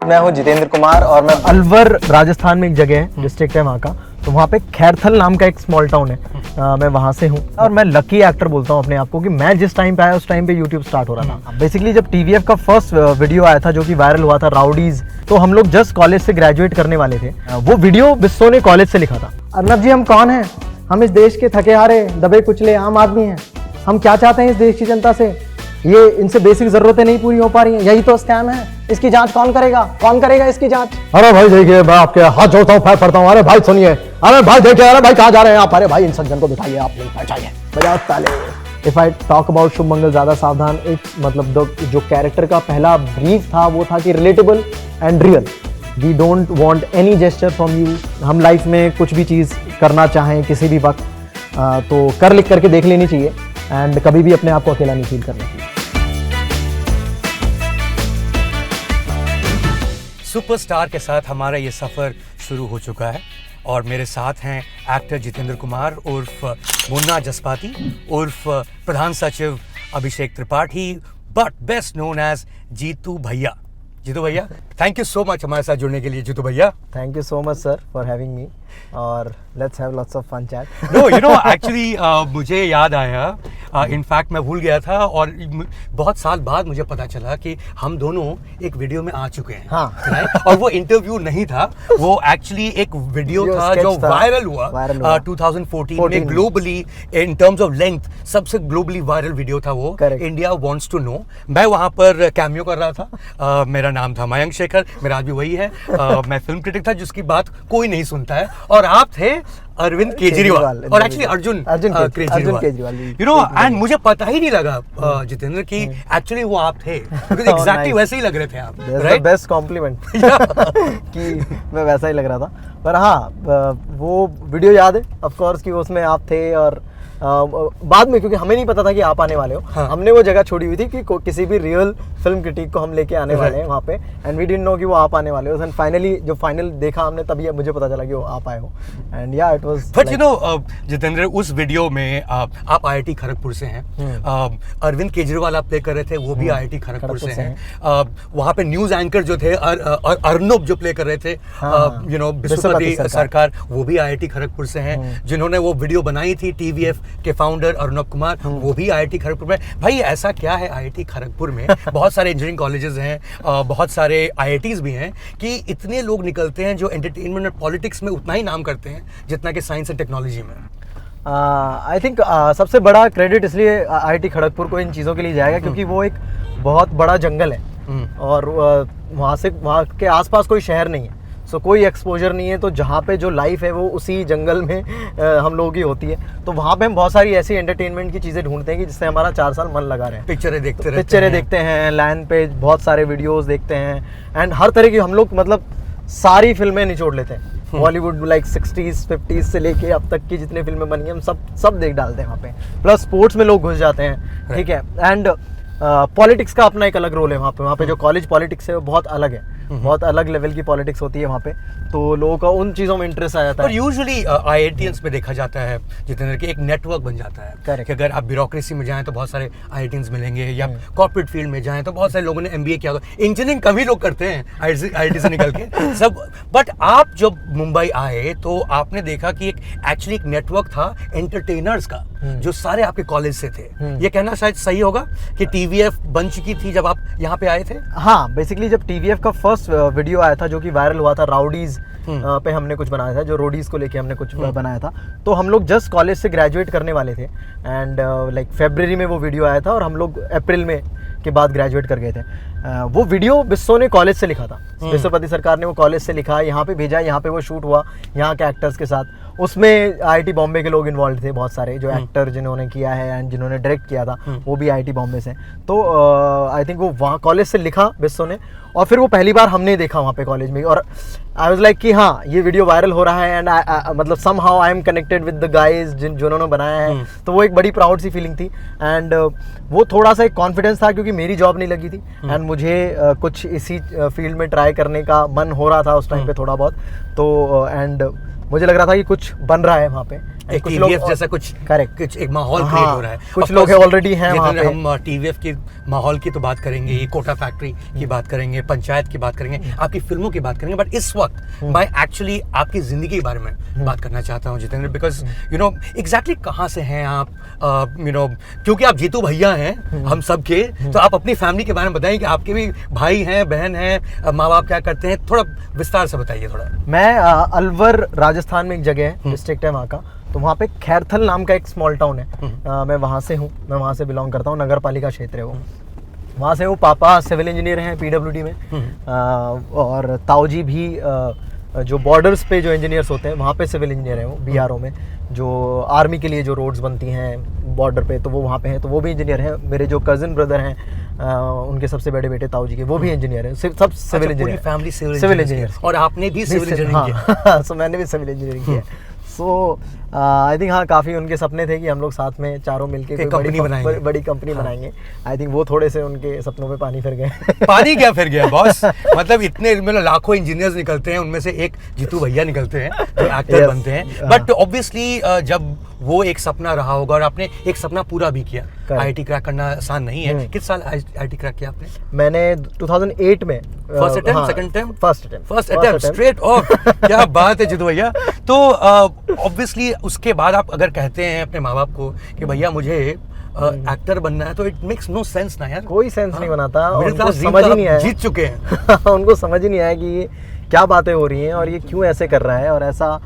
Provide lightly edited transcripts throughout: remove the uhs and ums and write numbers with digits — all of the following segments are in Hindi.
मैं हूं जितेंद्र कुमार और मैं अलवर राजस्थान में एक जगह है, डिस्ट्रिक्ट है वहाँ का, तो वहाँ पे खैरथल नाम का एक स्मॉल टाउन है। मैं वहाँ से हूँ और मैं लकी एक्टर बोलता हूँ अपने आप को कि मैं जिस टाइम पे आया उस टाइम पे यूट्यूब स्टार्ट हो रहा था। बेसिकली जब टीवीएफ का फर्स्ट वीडियो आया था जो कि वायरल हुआ था, राउडीज, तो हम लोग जस्ट कॉलेज से ग्रेजुएट करने वाले थे। वो वीडियो बिस्सो ने कॉलेज से लिखा था। अर्नब जी, हम कौन हैं? हम इस देश के थके हारे दबे कुचले आम आदमी हैं। हम क्या चाहते हैं इस देश की जनता से? ये इनसे बेसिक जरूरतें नहीं पूरी हो पा रही हैं, यही तो स्कैम है। इसकी जांच कौन करेगा? कौन करेगा इसकी जांच? अरे भाई देखिए, मैं आपके हाथ जोड़ता हूँ, पैर पड़ता हूँ। अरे भाई सुनिए, अरे भाई देखिए, अरे भाई कहाँ जा रहे हैं आप? अरे भाई इन सज्जन को बिठाइए, आप नहीं पहुंचाइए, बजाओ ताले। If I talk about Shubh Mangal Zyada Saavdhan, it's मतलब जो कैरेक्टर का पहला ब्रीफ था वो था कि relatable and real. We don't want any gesture from you. हम लाइफ में कुछ भी चीज़ करना चाहें किसी भी वक्त तो कर लिख करके देख लेनी चाहिए एंड कभी भी अपने आप को अकेला नहीं फील करना चाहिए। सुपरस्टार के साथ हमारा ये सफ़र शुरू हो चुका है और मेरे साथ हैं एक्टर जितेंद्र कुमार उर्फ मुन्ना जसपाती उर्फ प्रधान सचिव Abhishek Tripathi, but best known as Jeetu Bhaiya. Jeetu Bhaiya, thank you so much हमारे साथ जुड़ने के लिए। Jeetu Bhaiya, thank you so much sir for having me और let's have lots of fun chat. No you know actually मुझे याद आया, इनफैक्ट मैं भूल गया था और बहुत साल बाद मुझे पता चला कि हम दोनों एक वीडियो में आ चुके हैं। हाँ। right? और वो इंटरव्यू नहीं था, वो एक्चुअली एक वीडियो था जो वायरल हुआ 2014 में globally in terms of length सबसे ग्लोबली वायरल वीडियो था वो। India wants to know. मैं वहां पर कैमियो कर रहा था। मेरा नाम था मयंक शेखर, मेरा आज भी वही है। मैं फिल्म क्रिटिक था जिसकी बात कोई नहीं सुनता है और आप थे अरविंद केजरीवाल और actually Arjun Kejriwal. You know and मुझे पता ही नहीं लगा जितेंद्र की एक्चुअली वो आप थे, बिकॉज़ एग्जैक्टली वैसे ही लग रहे थे आप। राइट, बेस्ट कॉम्प्लीमेंट कि मैं वैसा ही लग रहा था। पर हाँ, वो वीडियो याद है ऑफ कोर्स कि उसमें आप थे और बाद में क्योंकि हमें नहीं पता था कि आप आने वाले हो। हाँ। हमने वो जगह छोड़ी हुई थी कि किसी भी रियल फिल्म क्रिटिक को हम लेके आने वाले हैं वहाँ पे एंड वी डिडंट नो कि वो आप आने वाले हो। एंड फाइनली जो फाइनल देखा हमने तभी मुझे पता चला कि वो आप आए हो एंड या it was. But you know Jitendra, उस वीडियो में आप IIT खड़गपुर से हैं। अरविंद केजरीवाल आप प्ले कर रहे थे, वो भी IIT खड़गपुर से हैं। वहाँ पे न्यूज एंकर जो थे अर्नब जो प्ले कर रहे थे, यू नो बिस्वपति सरकार, वो भी IIT खड़गपुर से हैं। जिन्होंने वो वीडियो बनाई थी TVF के फाउंडर अर्नब कुमार, वो भी IIT खड़गपुर में। भाई ऐसा क्या है IIT खड़गपुर में? बहुत सारे इंजीनियरिंग कॉलेजेस हैं, बहुत सारे IITs भी हैं कि इतने लोग निकलते हैं जो एंटरटेनमेंट और पॉलिटिक्स में उतना ही नाम करते हैं जितना कि साइंस एंड टेक्नोलॉजी में। आई थिंक सबसे बड़ा क्रेडिट इसलिए IIT खड़गपुर को इन चीज़ों के लिए जाएगा क्योंकि वो एक बहुत बड़ा जंगल है और वहाँ के आसपास कोई शहर नहीं है, सो कोई एक्सपोजर नहीं है। तो जहाँ पे जो लाइफ है वो उसी जंगल में हम लोगों की होती है। तो वहाँ पे हम बहुत सारी ऐसी एंटरटेनमेंट की चीज़ें ढूंढते हैं कि जिससे हमारा 4 साल मन लगा रहे हैं। पिक्चरें देखते हैं, लैंड पे बहुत सारे वीडियोस देखते हैं एंड हर तरह की हम लोग मतलब सारी फिल्में निचोड़ लेते हैं। बॉलीवुड लाइक 60s 50s से लेके अब तक की जितनी फिल्में बनी हैं हम सब देख डालते हैं वहाँ पे। प्लस स्पोर्ट्स में लोग घुस जाते हैं, ठीक है। एंड पॉलिटिक्स का अपना एक अलग रोल है वहाँ पे जो कॉलेज पॉलिटिक्स है वो बहुत अलग है, बहुत अलग लेवल की पॉलिटिक्स होती है वहाँ पे। तो लोगों का उन चीज़ों में इंटरेस्ट आ जाता है। और यूजुअली IITians में देखा जाता है जितेंद्र कि एक नेटवर्क बन जाता है कि अगर आप ब्यूरोक्रेसी में जाएं तो बहुत सारे IITians मिलेंगे या कॉर्पोरेट फील्ड में जाएं तो बहुत सारे लोगों ने MBA किया होगा। इंजीनियरिंग कभी लोग करते हैं IIT से निकल के सब। बट आप जब मुंबई आए तो आपने देखा कि एक्चुअली एक नेटवर्क था एंटरटेनर्स का जो सारे आपके कॉलेज से थे। ये कहना शायद सही होगा कि TVF बन चुकी थी जब आप यहाँ पे आए थे? हाँ, बेसिकली जब TVF का फर्स्ट वीडियो आया था जो कि वायरल हुआ था, राउडीज पे हमने कुछ बनाया था, जो रोडीज को लेके हमने कुछ बनाया था। तो हम लोग जस्ट कॉलेज से ग्रेजुएट करने वाले थे एंड लाइक फरवरी में वो वीडियो आया था और हम लोग अप्रैल में के बाद ग्रेजुएट कर गए थे। वो वीडियो बिस्सो ने कॉलेज से लिखा था, बिस्वपति सरकार ने वो कॉलेज से लिखा, यहाँ पे भेजा, यहाँ पे वो शूट हुआ यहाँ के एक्टर्स के साथ। उसमें IIT बॉम्बे के लोग इन्वॉल्व थे, बहुत सारे जो एक्टर जिन्होंने किया है एंड जिन्होंने डायरेक्ट किया था वो भी IIT बॉम्बे से। तो आई थिंक वो वहाँ कॉलेज से लिखा बिस्सो ने और फिर वो पहली बार हमने देखा वहाँ पे कॉलेज में और आई वाज लाइक कि हाँ ये वीडियो वायरल हो रहा है एंड मतलब somehow I am connected with the guys जिन्होंने बनाया है। तो वो एक बड़ी प्राउड सी फीलिंग थी एंड वो थोड़ा सा एक कॉन्फिडेंस था क्योंकि मेरी जॉब नहीं लगी थी एंड मुझे कुछ इसी फील्ड में ट्राई करने का मन हो रहा था उस टाइम पे थोड़ा बहुत। तो एंड मुझे लग रहा था कि कुछ बन रहा है वहाँ पे एक कुछ लोग TVF जैसा कुछ Correct. कुछ एक माहौल हाँ, क्रिएट हो रहा है। कुछ Of लोग course, already हैं वहाँ जितने पे। हम TVF की माहौल की तो बात करेंगे, ये कोटा फैक्ट्री की बात करेंगे, पंचायत की बात करेंगे, आपकी फिल्मों की बात करेंगे, बट इस वक्त मैं एक्चुअली आपकी जिंदगी के बारे में बात करना चाहता हूँ Jitendra, because you know exactly कहाँ से हैं आप, यू नो क्योंकि आप जीतू भैया हैं हम सब के, तो आप अपनी फैमिली के बारे में बताएं कि आपके भी भाई हैं, बहन हैं, माँ बाप क्या करते हैं, थोड़ा विस्तार से बताइए थोड़ा। मैं अलवर राजस्थान में एक जगह है, डिस्ट्रिक्ट है वहाँ का, तो वहाँ पे खैरथल नाम का एक स्मॉल टाउन है। मैं वहाँ से हूँ, मैं वहाँ से बिलोंग करता हूँ, नगर पालिका क्षेत्र है वो। वहाँ से वो पापा सिविल इंजीनियर हैं PWD में, और ताऊजी भी जो बॉर्डर्स पे जो इंजीनियर्स होते हैं वहाँ पे सिविल इंजीनियर हैं वो BRO में, जो आर्मी के लिए जो रोड्स बनती हैं बॉर्डर पे, तो वो वहाँ पे हैं, तो वो भी इंजीनियर हैं। मेरे जो कज़न ब्रदर हैं उनके सबसे बड़े बेटे ताऊ जी के, वो भी इंजीनियर हैं, सब civil engineer, family civil engineer. और आपने भी सिविल इंजीनियरिंग किया? हाँ, सो मैंने भी सिविल इंजीनियरिंग किया। सो आई थिंक हाँ, काफ़ी उनके सपने थे कि हम लोग साथ में चारों मिलके कोई बड़ी कंपनी बनाएंगे। आई थिंक वो थोड़े से उनके सपनों पे पानी फिर गए। पानी क्या फिर गया बॉस, मतलब इतने मतलब लाखों इंजीनियर्स निकलते हैं, उनमें से एक जीतू भैया निकलते हैं जो एक्टर बनते हैं, बट ऑब्वियसली जब वो एक सपना रहा होगा और आपने एक सपना पूरा भी किया। IIT क्रैक करना आसान नहीं है। किस साल IIT क्रैक किया आपने? मैंने 2008 में first attempt, second attempt? First attempt straight of. क्या बात है जीतू भैया। तो ऑब्वियसली उसके बाद आप अगर कहते हैं अपने माँ बाप को कि भैया मुझे एक्टर बनना है, तो इट मेक्स नो सेंस ना यार। कोई सेंस नहीं बनाता, उनको समझ ही नहीं आया, जीत चुके हैं। उनको समझ ही नहीं आया कि ये क्या बातें हो रही हैं और ये क्यों ऐसे कर रहा है और ऐसा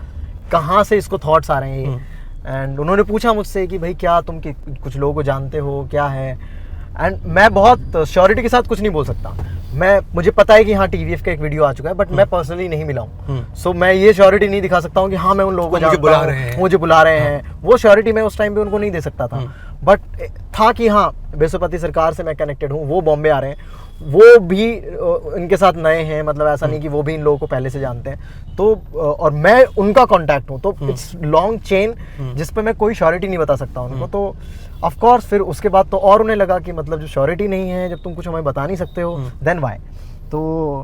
कहाँ से इसको थॉट्स आ रहे हैं। एंड उन्होंने पूछा मुझसे कि भाई क्या तुम कुछ लोगों को जानते हो, क्या है। एंड मैं बहुत श्योरिटी के साथ कुछ नहीं बोल सकता। मुझे पता है कि हाँ TVF का एक वीडियो आ चुका है, बट मैं पर्सनली नहीं मिला हूँ, सो मैं ये श्योरिटी नहीं दिखा सकता हूँ कि हाँ मैं उन लोगों को जानता हूँ, मुझे बुला रहे हैं। वो श्योरिटी मैं उस टाइम पे उनको नहीं दे सकता था, बट था कि हाँ बेसोपति सरकार से मैं कनेक्टेड हूँ, वो बॉम्बे आ रहे हैं, वो भी इनके साथ नए हैं, मतलब ऐसा नहीं कि वो भी इन लोगों को पहले से जानते हैं, तो और मैं उनका कांटेक्ट हूँ, तो इट्स लॉन्ग चेन जिस पे मैं कोई श्योरिटी नहीं बता सकता उनको। तो ऑफ कोर्स फिर उसके बाद तो और उन्हें लगा कि मतलब जो श्योरिटी नहीं है, जब तुम कुछ हमें बता नहीं सकते हो, देन व्हाई। तो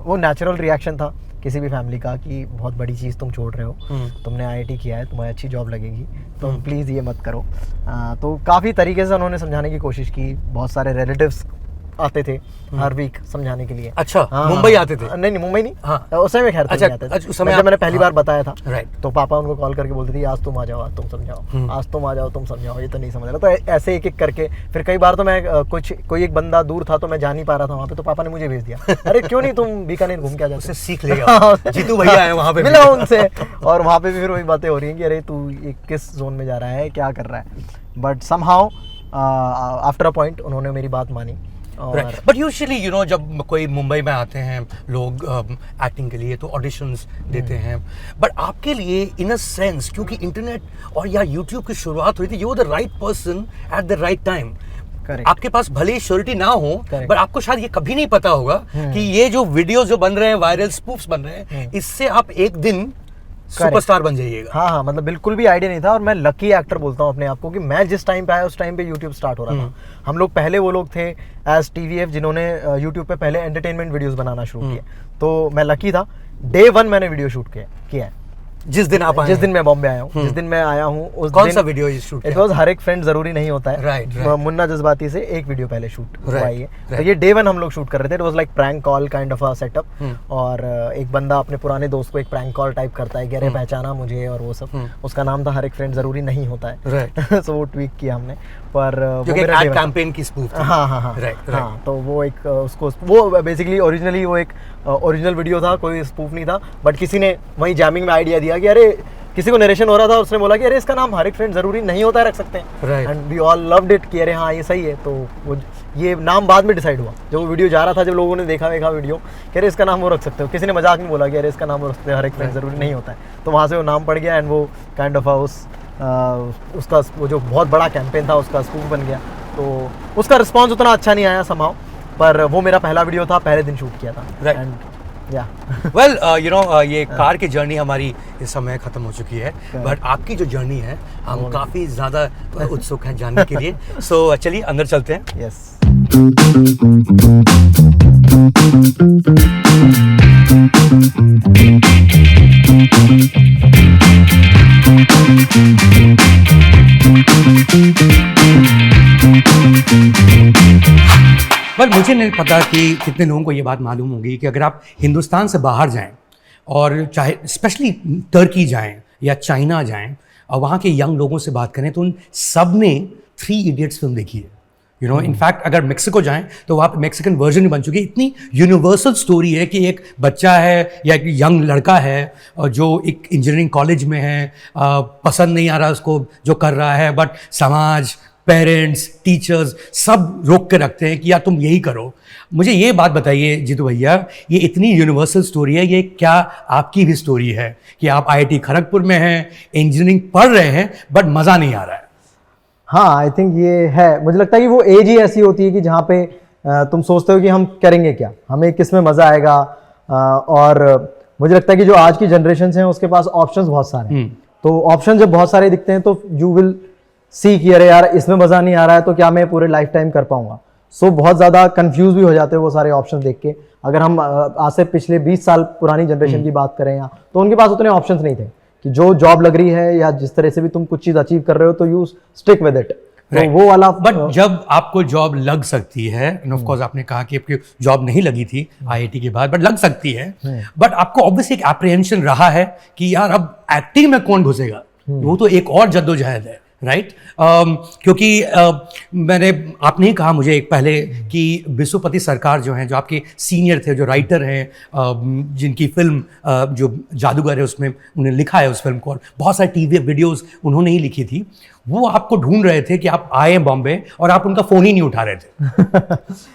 वो नेचुरल रिएक्शन था किसी भी फैमिली का कि बहुत बड़ी चीज़ तुम छोड़ रहे हो, तुमने IIT किया है, तुम्हें अच्छी जॉब लगेगी, तो प्लीज़ ये मत करो। तो काफ़ी तरीके से उन्होंने समझाने की कोशिश की। बहुत सारे रिलेटिव्स आते थे हर वीक समझाने के लिए। अच्छा, मुंबई आते थे? नहीं मुंबई नहीं, हाँ। उस समय खैर अच्छा, आते थे। उस समय जब मैंने पहली बार बताया था, राइट, तो पापा उनको कॉल करके बोलते थे आज तुम आ जाओ, आज तुम समझाओ, आज तुम आ जाओ, तुम समझाओ, ये तो नहीं समझ रहा। तो ऐसे एक एक करके फिर कई बार तो मैं कोई एक बंदा दूर था तो मैं जा नहीं पा रहा था वहाँ पे, तो पापा ने मुझे भेज दिया, अरे क्यों नहीं तुम बीकानेर घूम के आ जाओ, सीख लेगा। जीतू भैया है वहाँ पे, मिला उनसे, और वहाँ पे भी फिर वही बातें हो रही हैं कि अरे तू ये किस जोन में जा रहा है, क्या कर रहा है। But somehow after a point उन्होंने मेरी बात मानी। बट यूजुअली यू नो जब कोई मुंबई में आते हैं लोग एक्टिंग के लिए, तो ऑडिशंस देते हैं, बट आपके लिए इन अ सेंस क्योंकि इंटरनेट और या यूट्यूब की शुरुआत हुई थी, you were the right person at the right time. आपके पास भले ही श्योरिटी ना हो, बट आपको शायद ये कभी नहीं पता होगा कि ये जो वीडियोस जो बन रहे हैं, वायरल स्पूफ्स बन रहे हैं, इससे आप एक दिन सुपरस्टार बन जाइएगा। हाँ, मतलब बिल्कुल भी आइडिया नहीं था, और मैं लकी एक्टर बोलता हूँ अपने आप को कि मैं जिस टाइम पे आया उस टाइम पे यूट्यूब स्टार्ट हो रहा था। हम लोग पहले वो लोग थे एज TVF जिन्होंने यूट्यूब पे पहले एंटरटेनमेंट वीडियोस बनाना शुरू किया, तो मैं लकी था। Day 1 मैंने वीडियो शूट किया है। जिस दिन आप आए, जिस दिन मैं बॉम्बे आया हूँ, जिस दिन मैं आया हूँ उस कौन सा वीडियो शूट किया? इट वाज हर एक फ्रेंड जरूरी नहीं होता है, राइट। मुन्ना जज्बाती से एक वीडियो पहले शूट हुआ है। तो ये Day 1 हम लोग शूट कर रहे थे। It was like prank call kind of a setup, और एक बंदा अपने पुराने दोस्त को एक प्रैंक कॉल टाइप करता है कि अरे पहचाना मुझे, और वो सब। उसका नाम था हर एक फ्रेंड जरूरी नहीं होता है। सो वो ट्वीक किया हमने, पर वो मेरा एड कैंपेन की स्पूफ थी। हाँ, तो वो एक उसको वो बेसिकली ओरिजिनली वो एक ओरिजिनल वीडियो था, कोई स्पूफ नहीं था, बट किसी ने वहीं जैमिंग में आइडिया दिया कि अरे किसी को नरेशन हो रहा था, उसने बोला कि अरे इसका नाम हर एक फ्रेंड जरूरी नहीं होता है, रख सकते हैं। And we all loved it कि अरे हाँ ये सही है। तो वो ये नाम बाद में डिसाइड हुआ, जब वो वीडियो जा रहा था, जब लोगों ने देखा वीडियो कि अरे इसका नाम वो रख सकते हो। किसी ने मजाक में बोला कि अरे इसका नाम वो रख सकते हो, हर एक फ्रेंड जरूरी नहीं होता है। तो वहाँ से वो नाम पड़ गया, एंड वो काइंड ऑफ उसका वो जो बहुत बड़ा कैंपेन था उसका स्पूफ बन गया। तो उसका रिस्पॉन्स उतना अच्छा नहीं आया समहाउ, पर वो मेरा पहला वीडियो था, पहले दिन शूट किया था। एंड वेल यू नो ये कार की जर्नी हमारी इस समय खत्म हो चुकी है, बट आपकी जो जर्नी है हम काफी ज्यादा उत्सुक हैं जानने के लिए। सो चलिए अंदर चलते हैं। यस। पर मुझे नहीं पता कि कितने लोगों को ये बात मालूम होगी कि अगर आप हिंदुस्तान से बाहर जाएं और चाहे स्पेशली टर्की जाएं या चाइना जाएं और वहाँ के यंग लोगों से बात करें तो उन सब ने 3 इडियट्स फिल्म देखी है। यू नो, इनफैक्ट अगर मेक्सिको जाएं तो वहाँ पे मेक्सिकन वर्जन भी बन चुकी है। इतनी यूनिवर्सल स्टोरी है कि एक बच्चा है या एक यंग लड़का है जो एक इंजीनियरिंग कॉलेज में है, पसंद नहीं आ रहा उसको जो कर रहा है, बट समाज, पेरेंट्स, टीचर्स सब रोक के रखते हैं कि यार तुम यही करो। मुझे ये बात बताइए जीतू भैया, ये इतनी यूनिवर्सल स्टोरी है, ये क्या आपकी भी स्टोरी है कि आप IIT खड़गपुर में हैं, इंजीनियरिंग पढ़ रहे हैं, बट मज़ा नहीं आ रहा है? हाँ, आई थिंक ये है। मुझे लगता है कि वो एज ही ऐसी होती है कि जहाँ पे तुम सोचते हो कि हम करेंगे क्या, हमें किस में मज़ा आएगा। और मुझे लगता है कि जो आज की जनरेशन हैं उसके पास ऑप्शंस बहुत सारे हैं। तो ऑप्शन जब बहुत सारे दिखते हैं तो यू विल सी कि अरे यार इसमें मज़ा नहीं आ रहा है तो क्या मैं पूरे लाइफ टाइम कर पाऊंगा। सो बहुत ज़्यादा कंफ्यूज भी हो जाते हैं वो सारे ऑप्शन देख के। अगर हम आज से पिछले 20 साल पुरानी जनरेशन की बात करें यहाँ, तो उनके पास उतने ऑप्शंस नहीं थे कि जो जॉब लग रही है या जिस तरह से भी तुम कुछ चीज़ अचीव कर रहे हो तो यू स्टिक विद इट। तो वो वाला बट जब आपको जॉब लग सकती है, ऑफ कोर्स आपने कहा कि आपकी जॉब नहीं लगी थी IIT के बाद, बट लग सकती है, बट आपको ऑब्वियसली एक एप्रीहेंशन रहा है कि यार अब एक्टिंग में कौन घुसेगा, वो तो एक और जद्दोजहद है, राइट? क्योंकि आपने ही कहा मुझे एक पहले कि बिसुपति सरकार जो हैं, जो आपके सीनियर थे, जो राइटर हैं, जिनकी फिल्म जो जादूगर है उसमें उन्हें लिखा है उस फिल्म को, और बहुत सारे TV वीडियोस उन्होंने ही लिखी थी, वो आपको ढूंढ रहे थे कि आप आए बॉम्बे और आप उनका फ़ोन ही नहीं उठा रहे थे।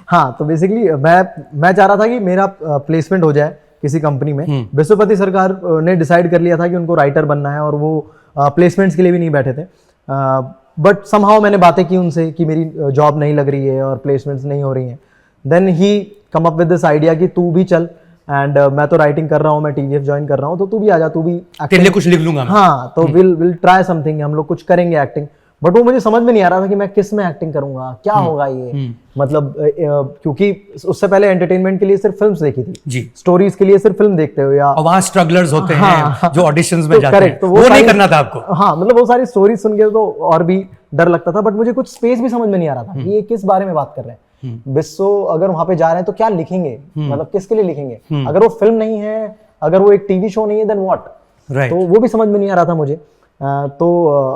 हाँ, तो बेसिकली मैं चाह रहा था कि मेरा प्लेसमेंट हो जाए किसी कंपनी में। बिसुपति सरकार ने डिसाइड कर लिया था कि उनको राइटर बनना है और वो प्लेसमेंट्स के लिए भी नहीं बैठे थे। बट समहाउ मैंने बातें की उनसे कि मेरी जॉब नहीं लग रही है और प्लेसमेंट्स नहीं हो रही हैं। Then he came up with this idea कि तू भी चल, एंड मैं तो राइटिंग कर रहा हूँ, मैं TVF ज्वाइन कर रहा हूँ, तो तू भी आ जा, तू भी तेरे लिए कुछ लिख लूंगा। हाँ, तो विल ट्राई समथिंग, हम लोग कुछ करेंगे एक्टिंग। बट वो मुझे समझ में नहीं आ रहा था कि मैं किस में एक्टिंग करूंगा, क्या होगा ये। मतलब क्योंकि उससे पहले एंटरटेनमेंट के लिए सिर्फ फिल्म्स देखी थी जी, स्टोरीज के लिए सिर्फ फिल्म देखते हो, या वहाँ स्ट्रगलर्स होते हैं जो ऑडिशंस में तो जाते हैं, तो वो नहीं करना था आपको। हाँ, मतलब वो सारी स्टोरीज सुन के तो और भी डर लगता था। बट मुझे कुछ स्पेस भी समझ में नहीं आ रहा था कि ये किस बारे में बात कर रहे हैं। बिस्सो अगर वहां पे जा रहे हैं तो क्या लिखेंगे, मतलब किसके लिए लिखेंगे। अगर वो फिल्म नहीं है, अगर वो एक TV शो नहीं है, देन व्हाट। तो वो भी समझ में नहीं आ रहा था मुझे। तो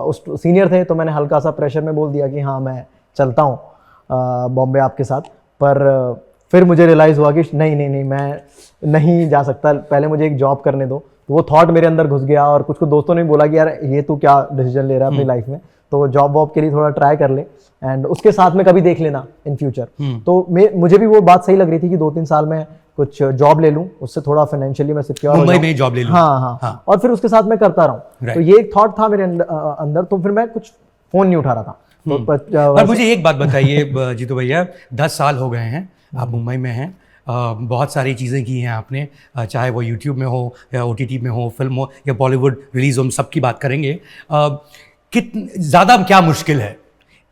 उस सीनियर थे, तो मैंने हल्का सा प्रेशर में बोल दिया कि हाँ मैं चलता हूँ बॉम्बे आपके साथ। पर फिर मुझे रियलाइज़ हुआ कि नहीं मैं नहीं जा सकता, पहले मुझे एक जॉब करने दो। तो वो थॉट मेरे अंदर घुस गया और कुछ दोस्तों ने बोला कि यार ये तू क्या डिसीजन ले रहा है अपनी लाइफ में, तो जॉब वॉब के लिए थोड़ा ट्राई कर ले एंड उसके साथ में कभी देख लेना इन फ्यूचर। तो मुझे भी वो बात सही लग रही थी कि 2-3 साल में कुछ जॉब ले लूं, उससे थोड़ा फाइनेंशियली मैं सिक्योर हो जाऊं, मुंबई में जॉब ले लूं। हाँ, और फिर उसके साथ मैं करता रहूं। तो ये एक थॉट था मेरे अंदर। तो फिर मैं कुछ फोन नहीं उठा रहा था। पर मुझे एक बात बताइए जीतू भैया, 10 साल हो गए हैं आप मुंबई में हैं, बहुत सारी चीज़ें की हैं आपने, चाहे वो YouTube में हो या OTT में हो, फिल्म हो या बॉलीवुड रिलीज हो, हम सब की बात करेंगे। ज़्यादा क्या मुश्किल है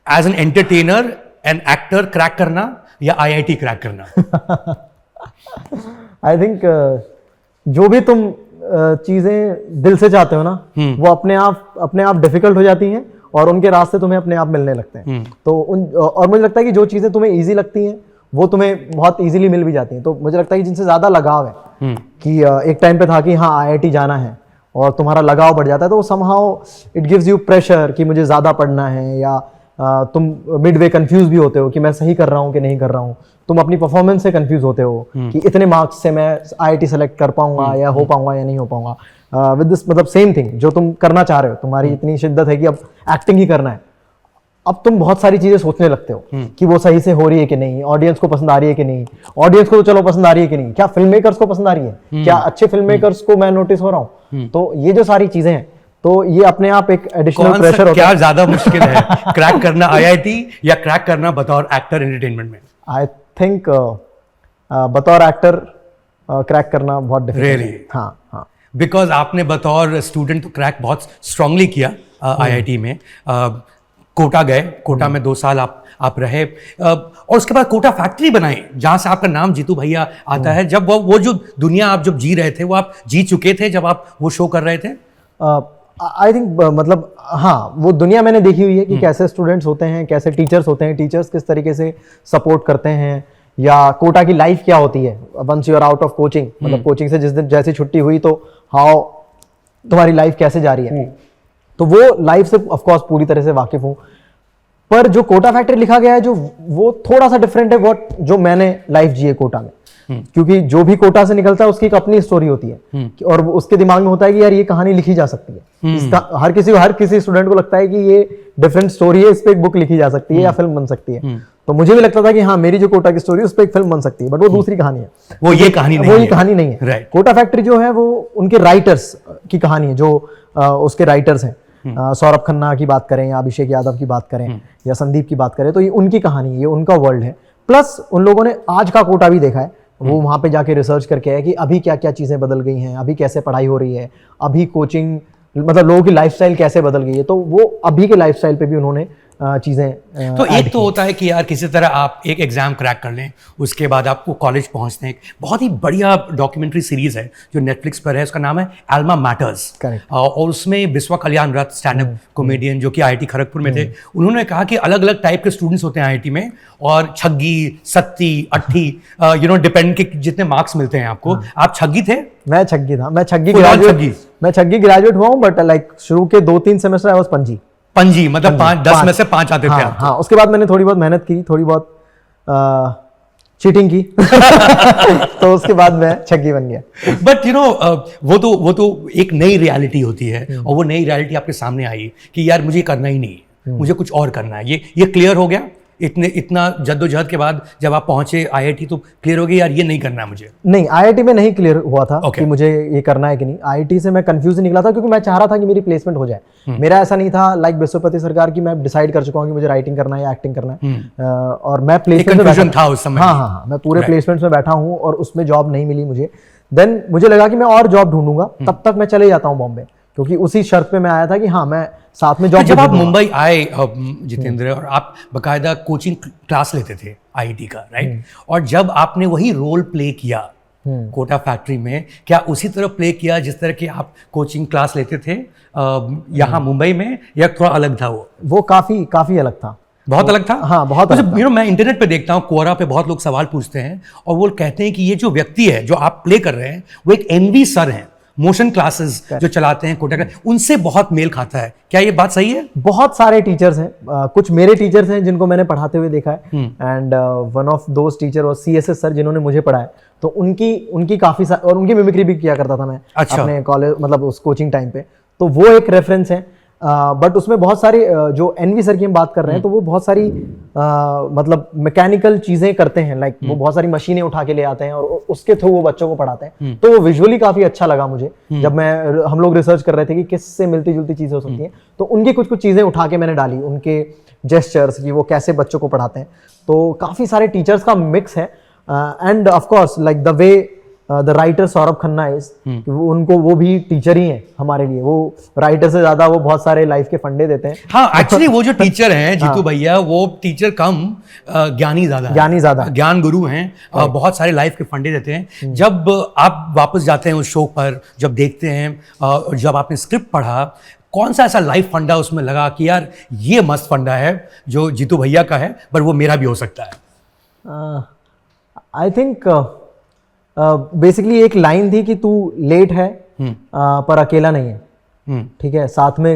as an entertainer an actor crack करना या IIT क्रैक करना? आई थिंक जो भी तुम चीजें दिल से चाहते हो ना, वो अपने आप डिफिकल्ट हो जाती हैं और उनके रास्ते तुम्हें अपने आप मिलने लगते हैं। तो और मुझे लगता है कि जो चीजें तुम्हें इजी लगती हैं वो तुम्हें बहुत इजीली मिल भी जाती हैं। तो मुझे लगता है कि जिनसे ज्यादा लगाव है कि एक टाइम पे था कि हाँ IIT जाना है और तुम्हारा लगाव बढ़ जाता है, तो somehow it gives you pressure कि मुझे ज्यादा पढ़ना है, या तुम मिडवे कंफ्यूज भी होते हो कि मैं सही कर रहा हूँ कि नहीं कर रहा हूँ। तुम अपनी परफॉर्मेंस से कंफ्यूज होते हो कि इतने मार्क्स से मैं IIT सेलेक्ट कर पाऊंगा या हो पाऊंगा या नहीं हो पाऊंगा। विद दिस मतलब सेम थिंग, जो तुम करना चाह रहे हो, तुम्हारी इतनी शिद्दत है कि अब एक्टिंग ही करना है, अब तुम बहुत सारी चीजें सोचने लगते हो कि वो सही से हो रही है कि नहीं, ऑडियंस को पसंद आ रही है कि नहीं, ऑडियंस को तो चलो पसंद आ रही है कि नहीं, क्या फिल्म मेकर्स को पसंद आ रही है, क्या अच्छे फिल्म मेकर्स को मैं नोटिस हो रहा हूँ। तो ये जो सारी चीजें हैं, तो ये अपने आप एक एडिशनल प्रेशर होता है। क्या ज्यादा मुश्किल है, क्रैक करना IIT या क्रैक करना बतौर एक्टर एंटरटेनमेंट में? आई थिंक बतौर एक्टर क्रैक करना बहुत डिफिकल्ट है। हाँ, बिकॉज आपने बतौर स्टूडेंट तो क्रैक बहुत स्ट्रांगली किया IIT में। कोटा गए, कोटा में 2 साल आप रहे, और उसके बाद कोटा फैक्ट्री बनाई जहाँ से आपका नाम जीतू भैया आता है। जब वो जो दुनिया आप जब जी रहे थे, वो आप जी चुके थे जब आप वो शो कर रहे थे? आई थिंक मतलब हाँ, वो दुनिया मैंने देखी हुई है कि कैसे स्टूडेंट्स होते हैं, कैसे टीचर्स होते हैं, टीचर्स किस तरीके से सपोर्ट करते हैं, या कोटा की लाइफ क्या होती है once you are out of coaching, मतलब कोचिंग से जिस दिन जैसी छुट्टी हुई तो हाउ तुम्हारी लाइफ कैसे जा रही है। तो वो लाइफ से ऑफ कोर्स पूरी तरह से वाकिफ हूँ, पर जो कोटा फैक्ट्री लिखा गया है जो वो थोड़ा सा डिफरेंट है व्हाट जो मैंने लाइफ जी है कोटा में। क्योंकि जो भी कोटा से निकलता है उसकी एक अपनी स्टोरी होती है और उसके दिमाग में होता है कि यार ये कहानी लिखी जा सकती है। इसका हर किसी स्टूडेंट को लगता है कि ये डिफरेंट स्टोरी है, इस पे एक बुक लिखी जा सकती है या फिल्म बन सकती है। तो मुझे भी लगता था कि हाँ मेरी जो कोटा की स्टोरी है उस पर एक फिल्म बन सकती है, बट वो दूसरी कहानी है, वो ये कहानी नहीं है। है। कोटा फैक्ट्री जो है वो उनके राइटर्स की कहानी है, जो उसके राइटर्स हैं। सौरभ खन्ना की बात करें या अभिषेक यादव की बात करें या संदीप की बात करें, तो ये उनकी कहानी है, ये उनका वर्ल्ड है। प्लस उन लोगों ने आज का कोटा भी देखा है, वो वहां पे जाके रिसर्च करके आए कि अभी क्या क्या चीजें बदल गई हैं, अभी कैसे पढ़ाई हो रही है, अभी कोचिंग मतलब लोगों की लाइफस्टाइल कैसे बदल गई है। तो वो अभी के लाइफस्टाइल पे भी उन्होंने चीजें तो एक तो होता है कि यार किसी तरह आप एक एग्जाम क्रैक कर लें, उसके बाद आपको कॉलेज पहुंचते हैं। बहुत ही बढ़िया डॉक्यूमेंट्री सीरीज है जो नेटफ्लिक्स पर है, उसका नाम है अल्मा मैटर्स। और उसमें बिस्वा कल्याण रथ स्टैंड अप कॉमेडियन जो कि आईआईटी खड़गपुर में थे, उन्होंने कहा कि अलग अलग टाइप के स्टूडेंट्स होते हैं आईआईटी में, और छग्गी, सत्ती, अट्ठी, डिपेंड के जितने मार्क्स मिलते हैं आपको। आप छग्गी थे? मैं छग्गी था, मैं छग्गी ग्रेजुएट हुआ हूँ, बट लाइक शुरू के 2-3 सेमेस्टर आई वाज पंजी, मतलब 10 में से 5 आते थे। हाँ, उसके बाद मैंने थोड़ी बहुत मेहनत की, थोड़ी बहुत चीटिंग की तो उसके बाद मैं छग्गी बन गया। बट वो तो एक नई रियलिटी होती है, और वो नई रियलिटी आपके सामने आई कि यार मुझे करना ही नहीं है, मुझे कुछ और करना है। ये क्लियर हो गया इतना जद्दोजहद के बाद जब आप पहुंचे आईआईटी, तो क्लियर हो गया यार ये नहीं करना है मुझे? नहीं, आईआईटी में नहीं क्लियर हुआ था कि मुझे ये करना है कि नहीं। आईआईटी से मैं कंफ्यूज निकला था क्योंकि मैं चाह रहा था कि मेरी प्लेसमेंट हो जाए। मेरा ऐसा नहीं था लाइक विश्वपति सरकार की मैं डिसाइड कर चुका हूँ कि मुझे राइटिंग करना है या एक्टिंग करना है, और मैं प्लेसमेंट में था उस समय। हाँ, मैं पूरे प्लेसमेंट्स में बैठा हूँ और उसमें जॉब नहीं मिली मुझे। देन मुझे लगा कि मैं और जॉब ढूंढूंगा, तब तक मैं चले जाता हूँ बॉम्बे, क्योंकि उसी शर्त पे मैं आया था कि हाँ मैं साथ में जॉब। जब आप मुंबई आए जितेंद्र, और आप बकायदा कोचिंग क्लास लेते थे आईआईटी का, राइट? और जब आपने वही रोल प्ले किया कोटा फैक्ट्री में, क्या उसी तरह प्ले किया जिस तरह के आप कोचिंग क्लास लेते थे यहाँ मुंबई में, या थोड़ा अलग था? वो काफी अलग था। बहुत अलग था? हाँ, बहुत अलग था। मैं इंटरनेट पे देखता हूँ, कोरा पे बहुत लोग सवाल पूछते हैं और वो कहते हैं कि ये जो व्यक्ति है जो आप प्ले कर रहे हैं वो एक एनवी सर हैं, मोशन क्लासेस जो चलाते हैं कोटा का, उनसे बहुत मेल खाता है। क्या ये बात सही है? बहुत सारे टीचर्स हैं, कुछ मेरे टीचर्स हैं जिनको मैंने पढ़ाते हुए देखा है, and one of those teacher और सीएसएस सर जिन्होंने मुझे पढ़ाया, तो उनकी काफी और उनकी मिमिक्री भी किया करता था मैं। अच्छा। अपने कॉलेज मतलब उस कोचिंग टाइम पे, तो वो एक रेफरेंस है। बट उसमें बहुत सारी जो एनवी सर की हम बात कर रहे हैं, तो वो बहुत सारी मतलब मैकेनिकल चीजें करते हैं, लाइक वो बहुत सारी मशीनें उठा के ले आते हैं और उसके थ्रू वो बच्चों को पढ़ाते हैं। तो वो विजुअली काफी अच्छा लगा मुझे जब हम लोग रिसर्च कर रहे थे कि किससे मिलती जुलती चीजें हो सकती हैं। तो उनकी कुछ चीजें उठा के मैंने डाली, उनके जेस्चर्स की, वो कैसे बच्चों को पढ़ाते हैं। तो काफी सारे टीचर्स का मिक्स है, end of course like the way the writer Saurabh Khanna is, उनको वो भी टीचर ही हैं हमारे लिए। वो राइटर से ज्यादा वो बहुत सारे लाइफ के फंडे देते हैं। हाँ, एक्चुअली वो जो टीचर हैं जीतू भैया, वो टीचर कम ज्ञानी ज्यादा ज्ञान गुरु हैं, बहुत सारे लाइफ के फंडे देते हैं। जब आप वापस जाते हैं उस शो पर, जब देखते हैं, जब आपने स्क्रिप्ट पढ़ा, कौन सा ऐसा लाइफ फंडा उसमें लगा कि यार ये मस्त फंडा है जो जीतू भैया का है, पर वो मेरा भी हो सकता है? आई थिंक बेसिकली एक लाइन थी कि तू लेट है पर अकेला नहीं है, ठीक है, साथ में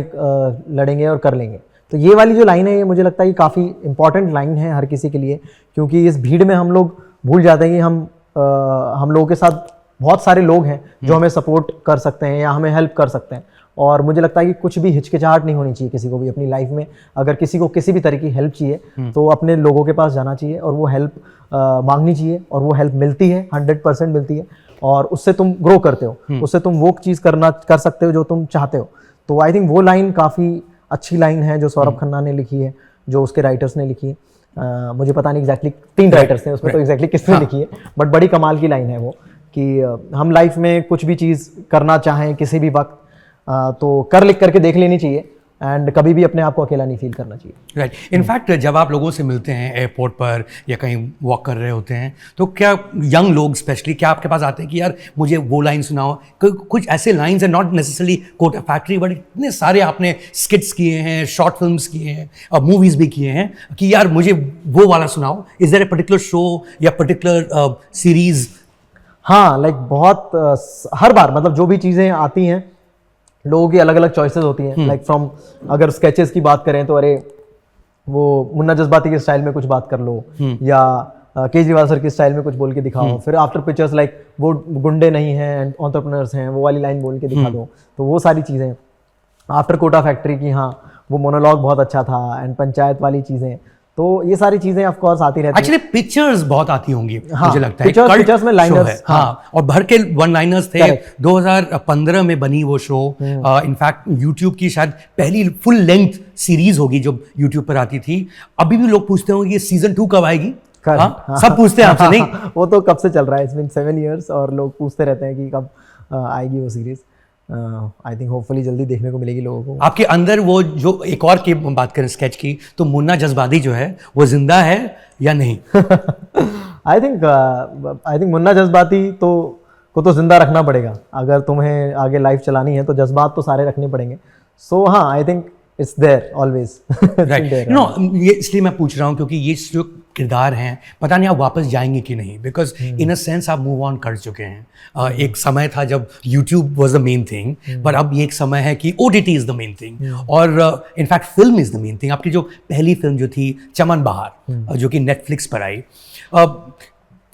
लड़ेंगे और कर लेंगे। तो ये वाली जो लाइन है, ये मुझे लगता है कि काफ़ी इंपॉर्टेंट लाइन है हर किसी के लिए, क्योंकि इस भीड़ में हम लोग भूल जाते हैं कि हम लोगों के साथ बहुत सारे लोग हैं जो हमें सपोर्ट कर सकते हैं या हमें हेल्प कर सकते हैं। और मुझे लगता है कि कुछ भी हिचकिचाहट नहीं होनी चाहिए किसी को भी अपनी लाइफ में। अगर किसी को किसी भी तरह की हेल्प चाहिए तो अपने लोगों के पास जाना चाहिए और वो हेल्प मांगनी चाहिए, और वो हेल्प मिलती है, 100% मिलती है, और उससे तुम ग्रो करते हो, उससे तुम वो चीज़ कर सकते हो जो तुम चाहते हो। तो आई थिंक वो लाइन काफ़ी अच्छी लाइन है जो सौरभ खन्ना ने लिखी है, जो उसके राइटर्स ने लिखी है। मुझे पता नहीं एग्जैक्टली 3 राइटर्स हैं उसमें, तो एग्जैक्टली किसने लिखी है, बट बड़ी कमाल की लाइन है वो कि हम लाइफ में कुछ भी चीज़ करना चाहें किसी भी वक्त, तो कर लिख करके देख लेनी चाहिए, एंड कभी भी अपने आप को अकेला नहीं फील करना चाहिए। राइट। इनफैक्ट जब आप लोगों से मिलते हैं एयरपोर्ट पर या कहीं वॉक कर रहे होते हैं तो क्या यंग लोग स्पेशली क्या आपके पास आते हैं कि यार मुझे वो लाइन सुनाओ? कुछ ऐसे लाइंस हैं, not necessarily quote a factory, but इतने सारे आपने स्किट्स किए हैं, शॉर्ट फिल्म्स किए हैं और मूवीज भी किए हैं कि यार मुझे वो वाला सुनाओ। Is there a particular show या पर्टिकुलर सीरीज? हाँ, लाइक बहुत हर बार मतलब जो भी चीज़ें आती हैं लोगों की अलग अलग चॉइसेस होती हैं। लाइक फ्रॉम अगर स्केचेस की बात करें तो अरे वो मुन्ना जज्बाती के स्टाइल में कुछ बात कर लो, या केजरीवाल सर के स्टाइल में कुछ बोल के दिखाओ। फिर आफ्टर पिक्चर्स लाइक वो गुंडे नहीं हैं एंड एंटरप्रेन्योर्स हैं, वो वाली लाइन बोल के दिखा दो। तो वो सारी चीज़ें। आफ्टर कोटा फैक्ट्री की हाँ वो मोनोलॉग बहुत अच्छा था, एंड पंचायत वाली चीज़ें। तो ये सारी चीजें ऑफ कोर्स आती रहती हैं। एक्चुअली पिक्चर्स बहुत आती होंगी, हाँ, मुझे लगता है पिक्चर्स में लाइनर्स, हाँ, और भर के वन लाइनर्स थे। 2015 में बनी वो शो। इनफैक्ट यूट्यूब की शायद पहली फुल लेंथ सीरीज होगी जो यूट्यूब पर आती थी। अभी भी लोग पूछते होंगे कि सीजन 2 कब आएगी? हाँ? सब पूछते हैं आपसे, नहीं? वो तो कब से चल रहा है, इट्स बीन 7 years और लोग पूछते रहते हैं कि कब आएगी वो सीरीज। आई थिंक होपफुली जल्दी देखने को मिलेगी लोगों को। आपके अंदर वो जो एक और की बात करें स्केच की, तो मुन्ना जज्बाती जो है वो जिंदा है या नहीं? आई थिंक मुन्ना जज्बाती को तो जिंदा रखना पड़ेगा। अगर तुम्हें आगे लाइफ चलानी है तो जज्बात तो सारे रखने पड़ेंगे। सो हाँ, I think it's there always. Right. No, ये इसलिए मैं पूछ रहा हूँ क्योंकि ये जो किरदार हैं पता नहीं आप वापस जाएंगे कि नहीं, बिकॉज इन अ सेंस आप मूव ऑन कर चुके हैं। एक समय था जब YouTube was the main thing, पर अब ये एक समय है कि OTT is the main thing, और in fact film is the main thing. आपकी जो पहली फिल्म जो थी चमन बहार, जो कि नेटफ्लिक्स पर आई,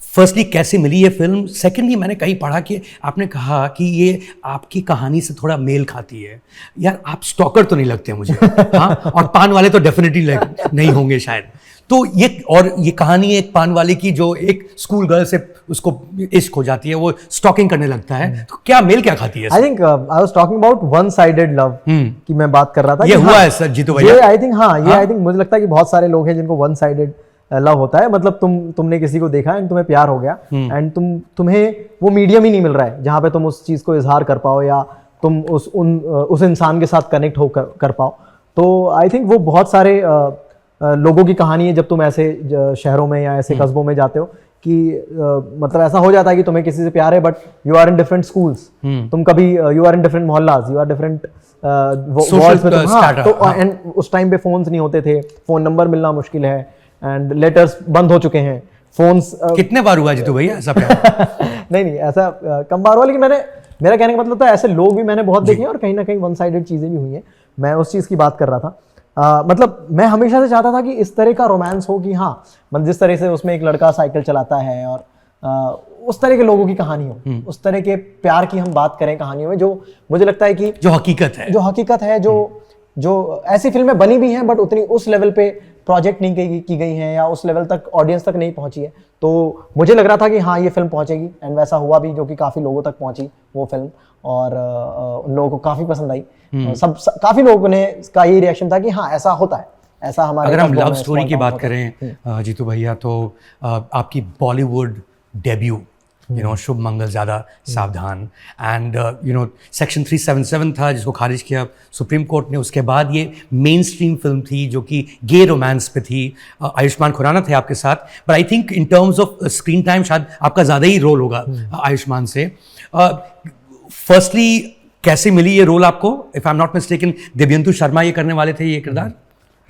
फर्स्टली कैसे मिली ये फिल्म? सेकेंडली मैंने कहीं पढ़ा कि आपने कहा कि ये आपकी कहानी से थोड़ा मेल खाती है। यार आप स्टॉकर तो नहीं लगते मुझे, हाँ? और पान वाले तो डेफिनेटली नहीं होंगे शायद। तो ये कहानी एक पान वाले की जो एक स्कूल गर्ल से उसको इश्क हो जाती है, वो स्टॉकिंग करने लगता है। तो क्या मेल क्या खाती है? I think I was talking about one sided love की मैं बात कर रहा था। ये हुआ है सर जीतू भैया? ये आई थिंक आई थिंक मुझे लगता है कि बहुत सारे लोग हैं जिनको वन साइडेड लव होता है। मतलब तुमने किसी को देखा एंड तुम्हें प्यार हो गया एंड तुम्हें वो मीडियम ही नहीं मिल रहा है जहाँ पे तुम उस चीज को इजहार कर पाओ या तुम उस इंसान के साथ कनेक्ट हो कर पाओ। तो आई थिंक वो बहुत सारे लोगों की कहानी है जब तुम ऐसे शहरों में या ऐसे कस्बों में जाते हो कि मतलब ऐसा हो जाता है कि तुम्हें किसी से प्यार है but you are in different schools. तुम कभी you are in different mohallas, you are different walls में तुम, हाँ, तो एंड उस टाइम पे फोन्स नहीं होते थे, फोन नंबर मिलना मुश्किल है एंड लेटर्स बंद हो चुके हैं। फोन्स कितने बार हुआ जीतू भैया ऐसा प्यार? नहीं ऐसा कम बार हुआ, लेकिन मेरा कहने का मतलब था ऐसे लोग भी मैंने बहुत देखे हैं और कहीं ना कहीं वन साइडेड चीजें भी हुई हैं। मैं उस चीज की बात कर रहा था। मतलब मैं हमेशा से चाहता था कि इस तरह का रोमांस हो कि हाँ, मतलब जिस तरह से उसमें एक लड़का साइकिल चलाता है और उस तरह के लोगों की कहानी हो, उस तरह के प्यार की हम बात करें कहानियों में, जो मुझे लगता है कि जो हकीकत है, जो ऐसी फिल्में बनी भी हैं बट उतनी उस लेवल पे प्रोजेक्ट नहीं की गई हैं या उस लेवल तक ऑडियंस तक नहीं पहुंची है। तो मुझे लग रहा था कि हाँ ये फिल्म पहुंचेगी एंड वैसा हुआ भी, जो कि काफ़ी लोगों तक पहुंची वो फिल्म और उन लोगों को काफ़ी पसंद आई। काफ़ी लोगों ने का यही रिएक्शन था कि हाँ ऐसा होता है, ऐसा हमारे। अगर हम लव स्टोरी की बात करें जीतू भैया, तो आपकी बॉलीवुड डेब्यू शुभ मंगल ज़्यादा सावधान एंड सेक्शन 377 था जिसको खारिज किया सुप्रीम कोर्ट ने। उसके बाद ये मेन स्ट्रीम फिल्म थी जो कि गे रोमांस पे थी। आयुष्मान खुराना थे आपके साथ, but I think in terms of screen time शायद आपका ज़्यादा ही रोल होगा आयुष्मान से। फर्स्टली कैसे मिली ये रोल आपको? If I am not mistaken Divyendu Sharma ये करने वाले थे ये किरदार,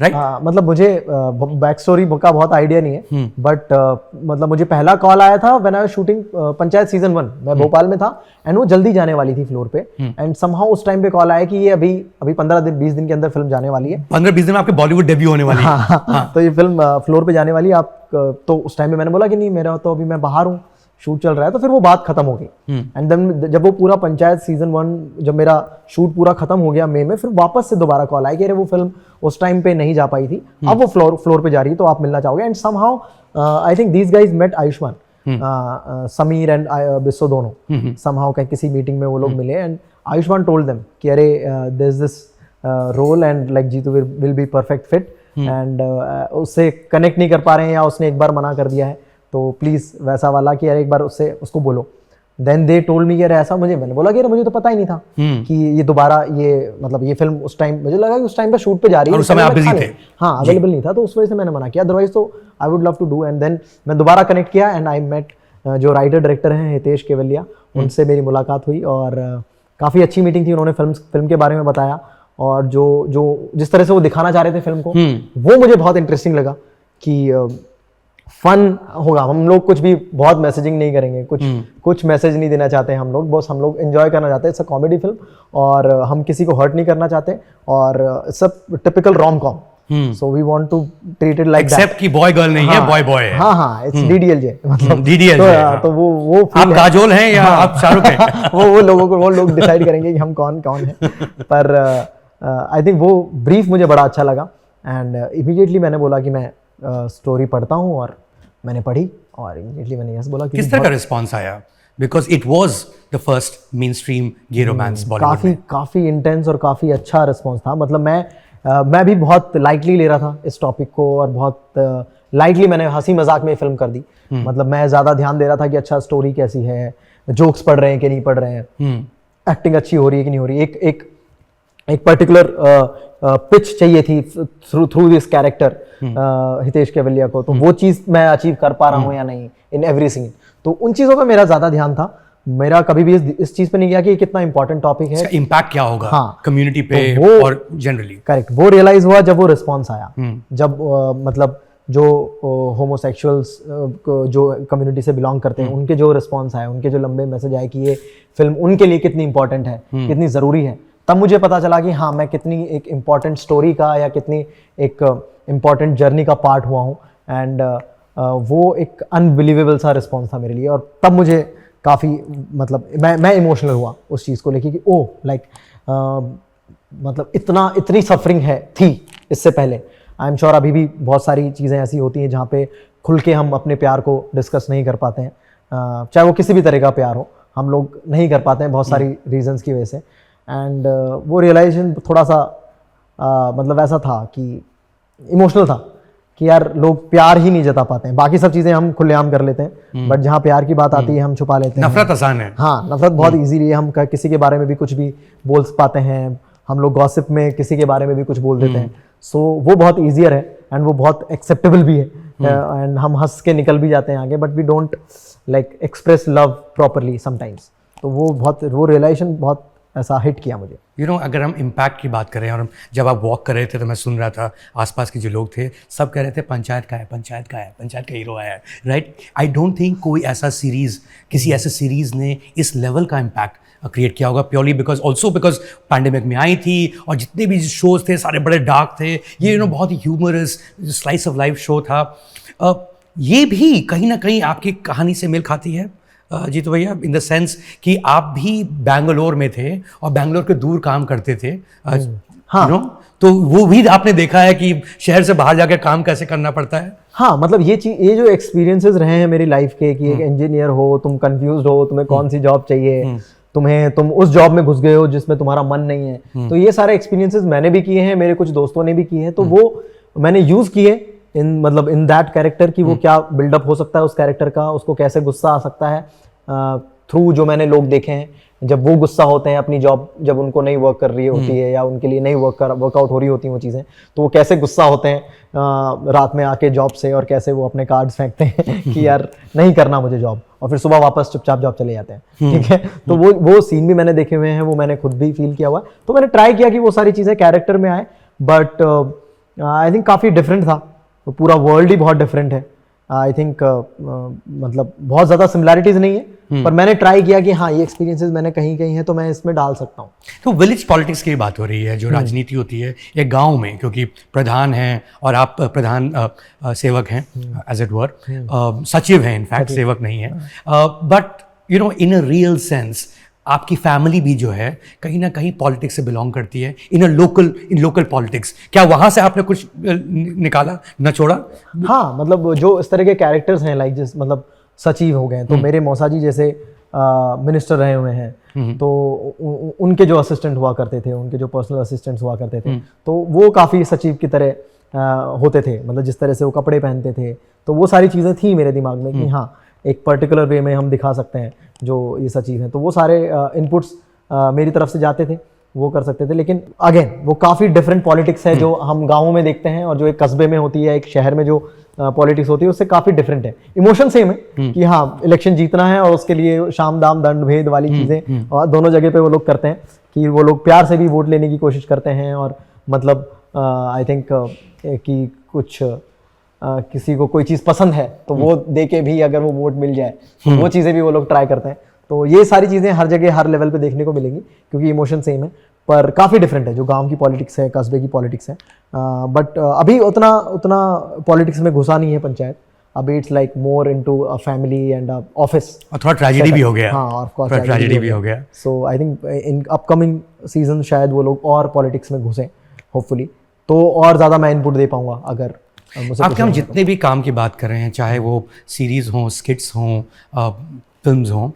राइट? मतलब मुझे बैक स्टोरी का बहुत आइडिया नहीं है, बट मतलब मुझे पहला कॉल आया था when I was shooting panchayat season 1। मैं भोपाल में था एंड वो जल्दी जाने वाली थी फ्लोर पे एंड समहाउ उस टाइम पे कॉल आया कि ये अभी 15-20 दिन के अंदर फिल्म जाने वाली है। 15-20 दिन में आपके बॉलीवुड डेब्यू होने वाली है। हाँ। तो ये फिल्म फ्लोर पे जाने वाली है आप। तो उस टाइम पे मैंने बोला कि नहीं, मेरा तो अभी मैं बाहर हूँ, शूट चल रहा है। तो फिर वो बात खत्म हो गई एंड देन जब वो पूरा पंचायत सीजन 1 जब मेरा शूट पूरा खत्म हो गया मई में, फिर वापस से दोबारा कॉल आई कि अरे वो फिल्म उस टाइम पे नहीं जा पाई थी, अब वो फ्लोर पे जा रही है तो आप मिलना चाहोगे। And somehow I think these guys met Ayushmann, Sameer and Biswa दोनों समहाउ किसी मीटिंग में वो लोग मिले एंड आयुष्मान टोल्ड देम कि अरे there is this role and like Jitu will be perfect fit and उससे कनेक्ट नहीं कर पा रहे हैं या उसने एक बार मना कर दिया है तो प्लीज़ वैसा वाला कि यार एक बार उसको बोलो। देन दे टोल्ड मी यार ऐसा, मैंने बोला कि यार मुझे तो पता ही नहीं था कि ये दोबारा ये मतलब ये फिल्म उस टाइम मुझे लगा कि उस टाइम पे शूट पे जा रही है, और उस समय आप बिजी थे। हाँ अवेलेबल नहीं था, तो उस वजह से मैंने मना किया, अदरवाइज तो I would love to do. And then मैं दोबारा कनेक्ट किया एंड आई मेट जो राइटर डायरेक्टर हैं हितेश केवलिया, उनसे मेरी मुलाकात हुई और काफ़ी अच्छी मीटिंग थी। उन्होंने फिल्म के बारे में बताया और जो जिस तरह से वो दिखाना चाह रहे थे फिल्म को, वो मुझे बहुत इंटरेस्टिंग लगा कि फन होगा, हम लोग कुछ भी बहुत मैसेजिंग नहीं करेंगे, कुछ मैसेज नहीं देना चाहते हम लोग, बस हम लोग एंजॉय करना चाहते हैं। इट्स अ कॉमेडी फिल्म और हम किसी को हर्ट नहीं करना चाहते और it's a typical rom com, so we want to treat it like that. Except कि बॉय गर्ल नहीं है, बॉय बॉय है। हाँ इट्स डीडीएलजे, मतलब डीडीएलजे। तो वो आप काजोल हैं या आप शाहरुख हैं? वो लोग डिसाइड करेंगे कि हम कौन है। पर आई थिंक वो ब्रीफ मुझे बड़ा अच्छा लगा एंड इमीडिएटली मैंने बोला कि मैं स्टोरी पढ़ता हूँ और मैंने पढ़ी और इमीडिएटली मैंने यस बोला। किस तरह का रिस्पॉन्स आया? Because it was the first mainstream gay romance Bollywood में। काफ़ी इंटेंस और काफ़ी अच्छा रिस्पॉन्स था। मतलब मैं भी बहुत लाइटली ले रहा था इस टॉपिक को और बहुत लाइटली मैंने हंसी मजाक में फिल्म कर दी। मतलब मैं ज़्यादा ध्यान दे रहा था कि अच्छा स्टोरी कैसी है, जोक्स पढ़ रहे हैं कि नहीं पढ़ रहे हैं, एक्टिंग अच्छी हो रही है कि नहीं हो रही है। एक पर्टिकुलर पिच चाहिए थी through this character Hitesh Kewalia को, तो वो चीज़ मैं अचीव कर पा रहा हूँ या नहीं इन एवरी सीन। तो उन चीज़ों पे मेरा ज़्यादा ध्यान था। मेरा कभी भी इस चीज़ पे नहीं गया कि ये कितना इंपॉर्टेंट टॉपिक है, इम्पैक्ट क्या होगा कम्युनिटी पे और जनरली। करेक्ट, वो रियलाइज हुआ जब वो रिस्पॉन्स आया, जब मतलब जो होमोसेक्सुअल्स जो कम्युनिटी से बिलोंग करते हैं उनके जो रिस्पॉन्स आए, उनके जो लंबे मैसेज आए कि ये फिल्म उनके लिए कितनी इंपॉर्टेंट है, कितनी ज़रूरी है, तब मुझे पता चला कि हाँ मैं कितनी एक इम्पॉर्टेंट स्टोरी का या कितनी एक इम्पॉर्टेंट जर्नी का पार्ट हुआ हूँ। एंड वो एक अनबिलीवेबल सा रिस्पॉन्स था मेरे लिए और तब मुझे काफ़ी मतलब मैं इमोशनल हुआ उस चीज़ को लेके कि ओह लाइक मतलब इतनी सफरिंग थी इससे पहले। आई एम श्योर अभी भी बहुत सारी चीज़ें ऐसी होती हैं जहाँ पे खुल के हम अपने प्यार को डिस्कस नहीं कर पाते हैं, चाहे वो किसी भी तरह का प्यार हो, हम लोग नहीं कर पाते हैं बहुत सारी रीजंस की वजह से। एंड वो रियलाइजेशन थोड़ा सा मतलब ऐसा था कि इमोशनल था कि यार लोग प्यार ही नहीं जता पाते हैं, बाकी सब चीज़ें हम खुलेआम कर लेते हैं बट जहाँ प्यार की बात आती है हम छुपा लेते हैं। नफरत आसान है। हाँ नफरत बहुत इजीली है, हम किसी के बारे में भी कुछ भी बोल पाते हैं, हम लोग गॉसिप में किसी के बारे में भी कुछ बोल देते हैं। सो वो बहुत ईजियर है एंड वो बहुत एक्सेप्टेबल भी है एंड हम हंस के निकल भी जाते हैं आगे, but we don't like express love properly sometimes. तो वो रियलाइजेशन बहुत ऐसा हिट किया मुझे। यू नो अगर हम इम्पैक्ट की बात करें और जब आप वॉक कर रहे थे तो मैं सुन रहा था आसपास के जो लोग थे सब कह रहे थे पंचायत का है, पंचायत का है, पंचायत का हीरो आया है, राइट। आई डोंट थिंक कोई ऐसा सीरीज़ किसी ऐसे सीरीज़ ने इस लेवल का इम्पैक्ट क्रिएट किया होगा, प्योरली बिकॉज पैंडेमिक में आई थी और जितने भी शोज थे सारे बड़े डार्क थे। ये यू नो बहुत ही humorous slice of life show था। ये भी कहीं ना कहीं आपकी कहानी से मेल खाती है जीतू भैया, इन द सेंस कि आप भी बैंगलोर में थे और बैंगलोर के दूर काम करते थे। हाँ। you know? तो वो भी आपने देखा है कि शहर से बाहर जाकर काम कैसे करना पड़ता है। हाँ मतलब ये जो एक्सपीरियंसेस रहे हैं मेरी लाइफ के कि एक इंजीनियर हो, तुम कंफ्यूज हो, तुम्हें कौन सी जॉब चाहिए, तुम उस जॉब में घुस गए हो जिसमें तुम्हारा मन नहीं है। तो ये सारे एक्सपीरियंसेस मैंने भी किए हैं, मेरे कुछ दोस्तों ने भी किए हैं, तो वो मैंने यूज किए इन दैट कैरेक्टर कि वो क्या बिल्डअप हो सकता है उस कैरेक्टर का, उसको कैसे गुस्सा आ सकता है थ्रू जो मैंने लोग देखे हैं जब वो गुस्सा होते हैं अपनी जॉब जब उनको नहीं वर्क कर रही होती है या उनके लिए नहीं वर्कआउट हो रही होती वो चीज़ें, तो वो कैसे गुस्सा होते हैं रात में आके जॉब से और कैसे वो अपने कार्ड्स फेंकते हैं कि यार नहीं करना मुझे जॉब, और फिर सुबह वापस चुपचाप जॉब चले जाते हैं। ठीक है, तो वो सीन भी मैंने देखे हुए हैं, वो मैंने खुद भी फील किया हुआ है। तो मैंने ट्राई किया कि वो सारी चीज़ें कैरेक्टर में आए, बट आई थिंक काफ़ी डिफरेंट था, तो पूरा वर्ल्ड ही बहुत डिफरेंट है। आई थिंक मतलब बहुत ज़्यादा सिमिलैरिटीज़ नहीं है, पर मैंने ट्राई किया कि हाँ ये एक्सपीरियंसेस मैंने कहीं कहीं है तो मैं इसमें डाल सकता हूँ। तो विलेज पॉलिटिक्स की बात हो रही है, जो राजनीति होती है एक गांव में, क्योंकि प्रधान हैं और आप प्रधान सेवक हैं एज इट वर, सचिव हैं इनफैक्ट, सेवक नहीं है, but you know in a real sense आपकी फैमिली भी जो है कहीं ना कहीं पॉलिटिक्स से बिलोंग करती है, इन लोकल पॉलिटिक्स। क्या वहाँ से आपने कुछ निकाला, नचोड़ा? हाँ मतलब जो इस तरह के कैरेक्टर्स हैं लाइक जिस मतलब सचिव हो गए, तो मेरे मौसा जी जैसे मिनिस्टर रहे हुए हैं, तो उनके जो असिस्टेंट हुआ करते थे, उनके जो पर्सनल असिस्टेंट्स हुआ करते थे, तो वो काफ़ी सचिव की तरह होते थे, मतलब जिस तरह से वो कपड़े पहनते थे, तो वो सारी चीज़ें थी मेरे दिमाग में कि हाँ एक पर्टिकुलर वे में हम दिखा सकते हैं जो ये सब चीज़ है। तो वो सारे इनपुट्स मेरी तरफ से जाते थे, वो कर सकते थे। लेकिन अगेन वो काफ़ी डिफरेंट पॉलिटिक्स है जो हम गाँवों में देखते हैं और जो एक कस्बे में होती है, एक शहर में जो पॉलिटिक्स होती है, उससे काफ़ी डिफरेंट है। इमोशन सेम है कि हाँ इलेक्शन जीतना है और उसके लिए शाम दाम दंड भेद वाली चीज़ें और दोनों जगह पे वो लोग करते हैं कि वो लोग प्यार से भी वोट लेने की कोशिश करते हैं। और मतलब आई थिंक कि कुछ किसी को कोई चीज़ पसंद है तो वो दे के भी अगर वो वोट मिल जाए तो वो चीज़ें भी वो लोग ट्राई करते हैं। तो ये सारी चीज़ें हर जगह हर लेवल पे देखने को मिलेंगी क्योंकि इमोशन सेम है, पर काफ़ी डिफरेंट है जो गांव की पॉलिटिक्स है, कस्बे की पॉलिटिक्स है। बट अभी उतना पॉलिटिक्स में घुसा नहीं है पंचायत। अभी it's like more into a family and office. और थोड़ा ट्रेजेडी भी हो गया। हाँ, ऑफ कोर्स ट्रेजेडी भी हो गया। So I think in upcoming season शायद वो लोग और पॉलिटिक्स में घुसे होपफुली, तो और ज़्यादा मैं इनपुट दे पाऊंगा अगर मुझे। आपके हम जितने भी काम की बात कर रहे हैं, चाहे वो सीरीज़ हों, स्किट्स हों, फिल्म्स हों,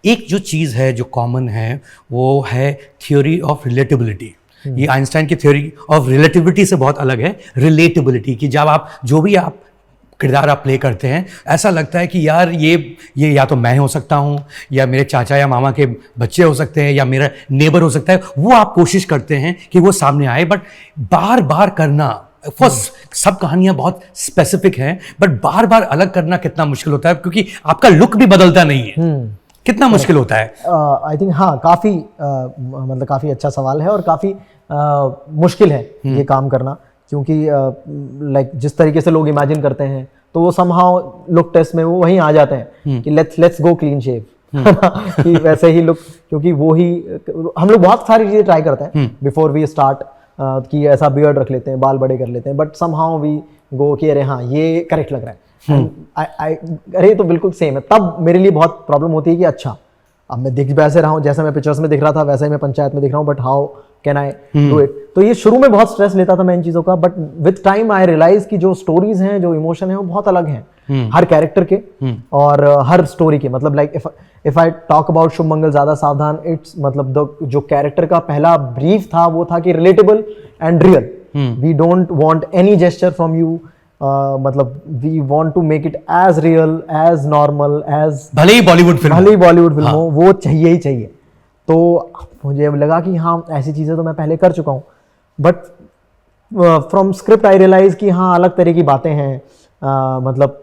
एक जो चीज़ है जो कॉमन है वो है थ्योरी ऑफ रिलेटेबिलिटी। ये आइंस्टाइन की थ्योरी ऑफ रिलेटिविटी से बहुत अलग है। रिलेटेबिलिटी कि जब आप जो भी आप किरदार आप प्ले करते हैं, ऐसा लगता है कि यार ये या तो मैं हो सकता हूँ या मेरे चाचा या मामा के बच्चे हो सकते हैं या मेरा नेबर हो सकता है। वो आप कोशिश करते हैं कि वो सामने आए, बट बार बार करना, ऑफकोर्स सब कहानियां बहुत स्पेसिफिक हैं, बट बार बार अलग करना कितना मुश्किल होता है क्योंकि आपका लुक भी बदलता नहीं है। कितना मुश्किल होता है? आई थिंक हाँ, काफ़ी मतलब काफ़ी अच्छा सवाल है और काफ़ी मुश्किल है ये काम करना क्योंकि लाइक जिस तरीके से लोग इमेजिन करते हैं तो वो समहाउ लुक टेस्ट में वो वहीं आ जाते हैं कि लेट्स गो क्लीन शेव कि वैसे ही लुक, क्योंकि वो ही हम लोग बहुत सारी चीज़ें ट्राई करते हैं बिफोर वी स्टार्ट कि ऐसा बियर्ड रख लेते हैं, बाल बड़े कर लेते हैं, बट समहाउ वी गो कि अरे हाँ ये करेक्ट लग रहा है। अरे तो बिल्कुल सेम है। तब मेरे लिए बहुत प्रॉब्लम होती है कि अच्छा अब मैं दिख वैसे रहा हूँ जैसे मैं पिक्चर्स में दिख रहा था वैसे ही मैं पंचायत में दिख रहा हूँ, but how can I do it. तो ये शुरू में बहुत स्ट्रेस लेता था मैं इन चीज़ों का, but with time I realize कि जो स्टोरीज हैं, जो इमोशन है वो बहुत अलग हैं हर कैरेक्टर के और हर स्टोरी के। मतलब like if I talk about Shubh Mangal Zyada Saavdhan, it's मतलब जो कैरेक्टर का पहला ब्रीफ था वो था कि relatable and real. We don't want any gesture from you, मतलब we want to make it as real as normal as, भले ही बॉलीवुड फिल्म हो, वो चाहिए ही चाहिए। तो मुझे लगा कि हाँ ऐसी चीज़ें तो मैं पहले कर चुका हूँ, but from script I realize कि हाँ अलग तरह की बातें हैं, मतलब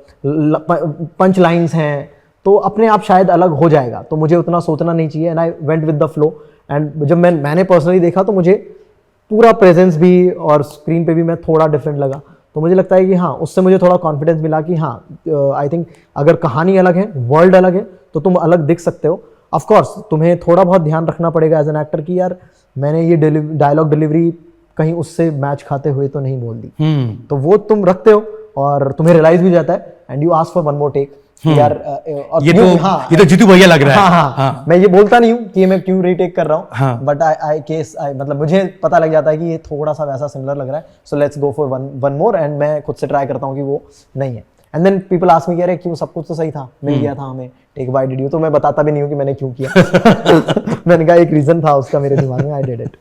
पंच लाइन्स हैं, तो अपने आप शायद अलग हो जाएगा, तो मुझे उतना सोचना नहीं चाहिए। And I went with the flow. And जब मैंने पर्सनली देखा तो मुझे पूरा प्रेजेंस भी और स्क्रीन पे भी मैं थोड़ा डिफरेंट लगा। तो मुझे लगता है कि हाँ उससे मुझे थोड़ा कॉन्फिडेंस मिला कि हाँ आई थिंक अगर कहानी अलग है, वर्ल्ड अलग है, तो तुम अलग दिख सकते हो। ऑफ कोर्स तुम्हें थोड़ा बहुत ध्यान रखना पड़ेगा एज एन एक्टर कि यार मैंने ये डायलॉग डिलीवरी कहीं उससे मैच खाते हुए तो नहीं बोल दी। तो वो तुम रखते हो और तुम्हें रियलाइज भी जाता है and you ask for one more take यार। और ये तो जीतू भैया लग रहा है। हाँ, मैं ये बोलता नहीं हूँ कि मैं क्यों रीटेक कर रहा हूँ, बट मतलब मुझे पता लग जाता है कि ये थोड़ा सा वैसा सिमिलर लग रहा है, so let's go for one more. And मैं खुद से ट्राई करता हूँ कि वो नहीं है। And then people ask me, अरे क्यों, सब कुछ तो सही था, मिल गया था हमें, टेक व्हाई डिड यू। तो मैं बताता भी नहीं हूँ कि मैंने क्यों किया। मैंने कहा एक रीजन था उसका मेरे दिमाग में, I did it.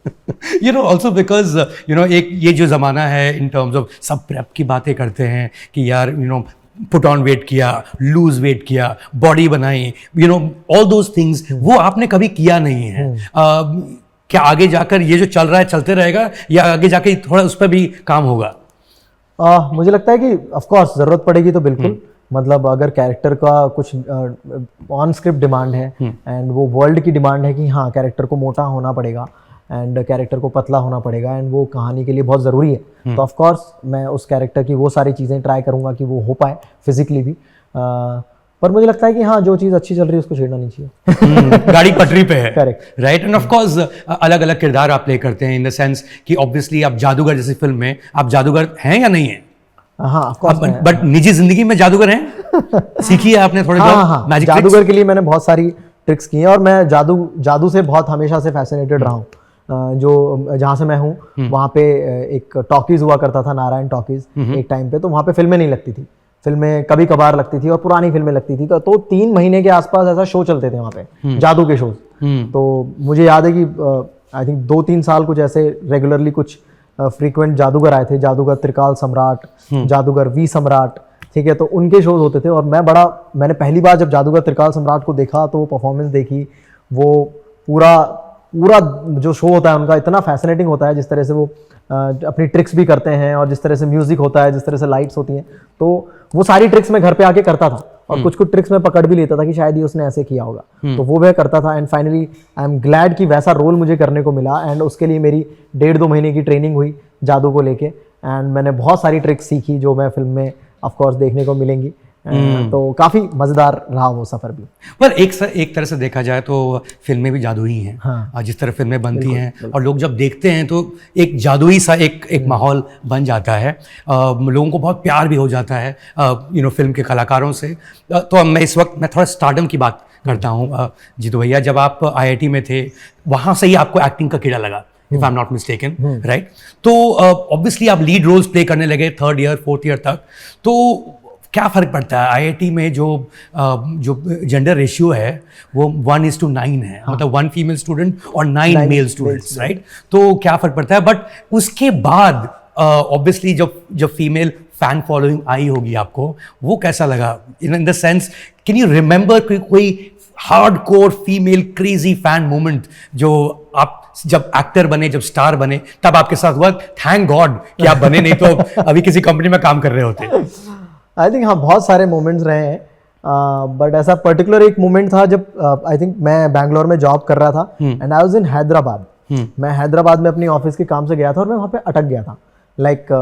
You know also because you know एक ये जो जमाना है इन टर्म्स ऑफ सब प्रेप की बातें करते हैं कि यार you know put on weight किया, लूज वेट किया, बॉडी बनाई, you know all those things, वो आपने कभी किया नहीं है। क्या आगे जाकर ये जो चल रहा है चलते रहेगा या आगे जाकर थोड़ा उस पर भी काम होगा? मुझे लगता है कि ऑफ कोर्स जरूरत पड़ेगी तो बिल्कुल। मतलब अगर कैरेक्टर का कुछ ऑन स्क्रिप्ट डिमांड है एंड वो वर्ल्ड की डिमांड है कि हाँ कैरेक्टर को मोटा होना पड़ेगा एंड कैरेक्टर को पतला होना पड़ेगा एंड वो कहानी के लिए बहुत ज़रूरी है, तो ऑफ कोर्स मैं उस कैरेक्टर की वो सारी चीज़ें ट्राई करूँगा कि वो हो पाए फिजिकली भी। पर मुझे लगता है कि हाँ जो चीज़ अच्छी चल रही है उसको छेड़ना नहीं चाहिए। गाड़ी पटरी पे है, correct, right. End of course अलग अलग किरदार आप प्ले करते हैं इन द सेंस कि ऑब्वियसली आप जादूगर जैसी फिल्म में आप जादूगर हैं या नहीं है? हाँ ऑफ कोर्स, बट निजी जिंदगी में जादूगर हैं? सीखी है आपने थोड़ी बहुत मैजिक ट्रिक्स? जादूगर के लिए मैंने बहुत सारी ट्रिक्स की हैं और मैं जादू से बहुत हमेशा से फैसिनेटेड रहा हूँ। जो जहाँ से मैं हूँ वहाँ पे एक टॉकीज हुआ करता था, नारायण टॉकीज, एक टाइम पे। तो वहाँ पे फिल्में नहीं लगती थी, फिल्में कभी कभार लगती थी और पुरानी फिल्में लगती थी। तो 3 महीने के आसपास ऐसा शो चलते थे वहाँ पे, जादू के शोज। तो मुझे याद है कि आई थिंक 2-3 साल कुछ ऐसे रेगुलरली कुछ फ्रीक्वेंट जादूगर आए थे, जादूगर त्रिकाल सम्राट, जादूगर वी सम्राट, ठीक है, तो उनके शोज होते थे और मैंने पहली बार जब जादूगर त्रिकाल सम्राट को देखा तो वो परफॉर्मेंस देखी, वो पूरा जो शो होता है उनका इतना फैसिनेटिंग होता है, जिस तरह से वो अपनी ट्रिक्स भी करते हैं और जिस तरह से म्यूजिक होता है, जिस तरह से लाइट्स होती हैं, तो वो सारी ट्रिक्स मैं घर पे आके करता था और कुछ ट्रिक्स मैं पकड़ भी लेता था कि शायद ये उसने ऐसे किया होगा, तो वो मैं करता था। And finally I am glad कि वैसा रोल मुझे करने को मिला एंड उसके लिए मेरी 1.5-2 महीने की ट्रेनिंग हुई जादू को लेके एंड मैंने बहुत सारी ट्रिक्स सीखी जो मैं फिल्म में ऑफ कोर्स देखने को मिलेंगी। तो काफी मजेदार रहा वो सफर भी। पर एक तरह से देखा जाए तो फिल्में भी जादुई हैं। हाँ। जिस तरह फिल्में बनती हैं और लोग जब देखते हैं तो एक जादुई सा एक माहौल बन जाता है, लोगों को बहुत प्यार भी हो जाता है फिल्म के कलाकारों से। तो मैं इस वक्त थोड़ा स्टारडम की बात करता हूँ। जीतू भैया, जब आप IIT में थे वहाँ से ही आपको एक्टिंग का कीड़ा लगा, if I'm not mistaken, right? तो ऑब्वियसली आप लीड रोल्स प्ले करने लगे 3rd ईयर 4th ईयर तक। तो क्या फ़र्क पड़ता है IIT में जो जेंडर रेशियो है वो 1:9 है, मतलब 1 फीमेल स्टूडेंट और 9 मेल स्टूडेंट्स, राइट? तो क्या फ़र्क पड़ता है, बट उसके बाद ऑब्वियसली जब फीमेल फैन फॉलोइंग आई होगी आपको, वो कैसा लगा? In the sense, can you remember कोई hardcore female crazy fan moment जो आप जब एक्टर बने, जब स्टार बने, तब आपके साथ हुआ? थैंक गॉड कि आप बने, नहीं तो अभी किसी कंपनी में काम कर रहे होते। आई थिंक हाँ, बहुत सारे मोमेंट्स रहे हैं, बट ऐसा पर्टिकुलर एक मोमेंट था जब आई थिंक मैं बैंगलोर में जॉब कर रहा था and I was in Hyderabad. मैं हैदराबाद में अपनी ऑफिस के काम से गया था और मैं वहाँ पे अटक गया था, लाइक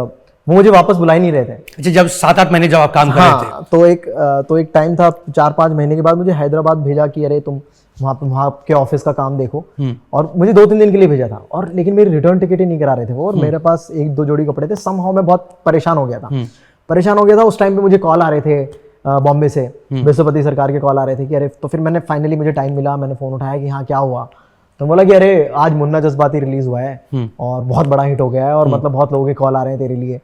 वो मुझे वापस बुला ही नहीं रहे थे। अच्छा, जब 7-8 महीने जब आप काम कर रहे थे। तो एक टाइम था 4-5 महीने के बाद मुझे हैदराबाद भेजा कि अरे तुम वहाँ के ऑफिस का काम देखो, और मुझे 2-3 दिन के लिए भेजा था, और लेकिन मेरी रिटर्न टिकट ही नहीं करा रहे थे वो, और मेरे पास 1-2 जोड़ी कपड़े थे। समहाउ मैं बहुत परेशान हो गया था। उस टाइम पे मुझे कॉल आ रहे थे बॉम्बे से, विश्वपति सरकार के कॉल आ रहे थे कि अरे, तो फिर मैंने फाइनली मुझे टाइम मिला, मैंने फोन उठाया कि हाँ क्या हुआ, तो बोला कि अरे आज मुन्ना जज्बाती रिलीज हुआ है और बहुत बड़ा हिट हो गया है और मतलब बहुत लोगों के कॉल आ रहे हैं तेरे लिए।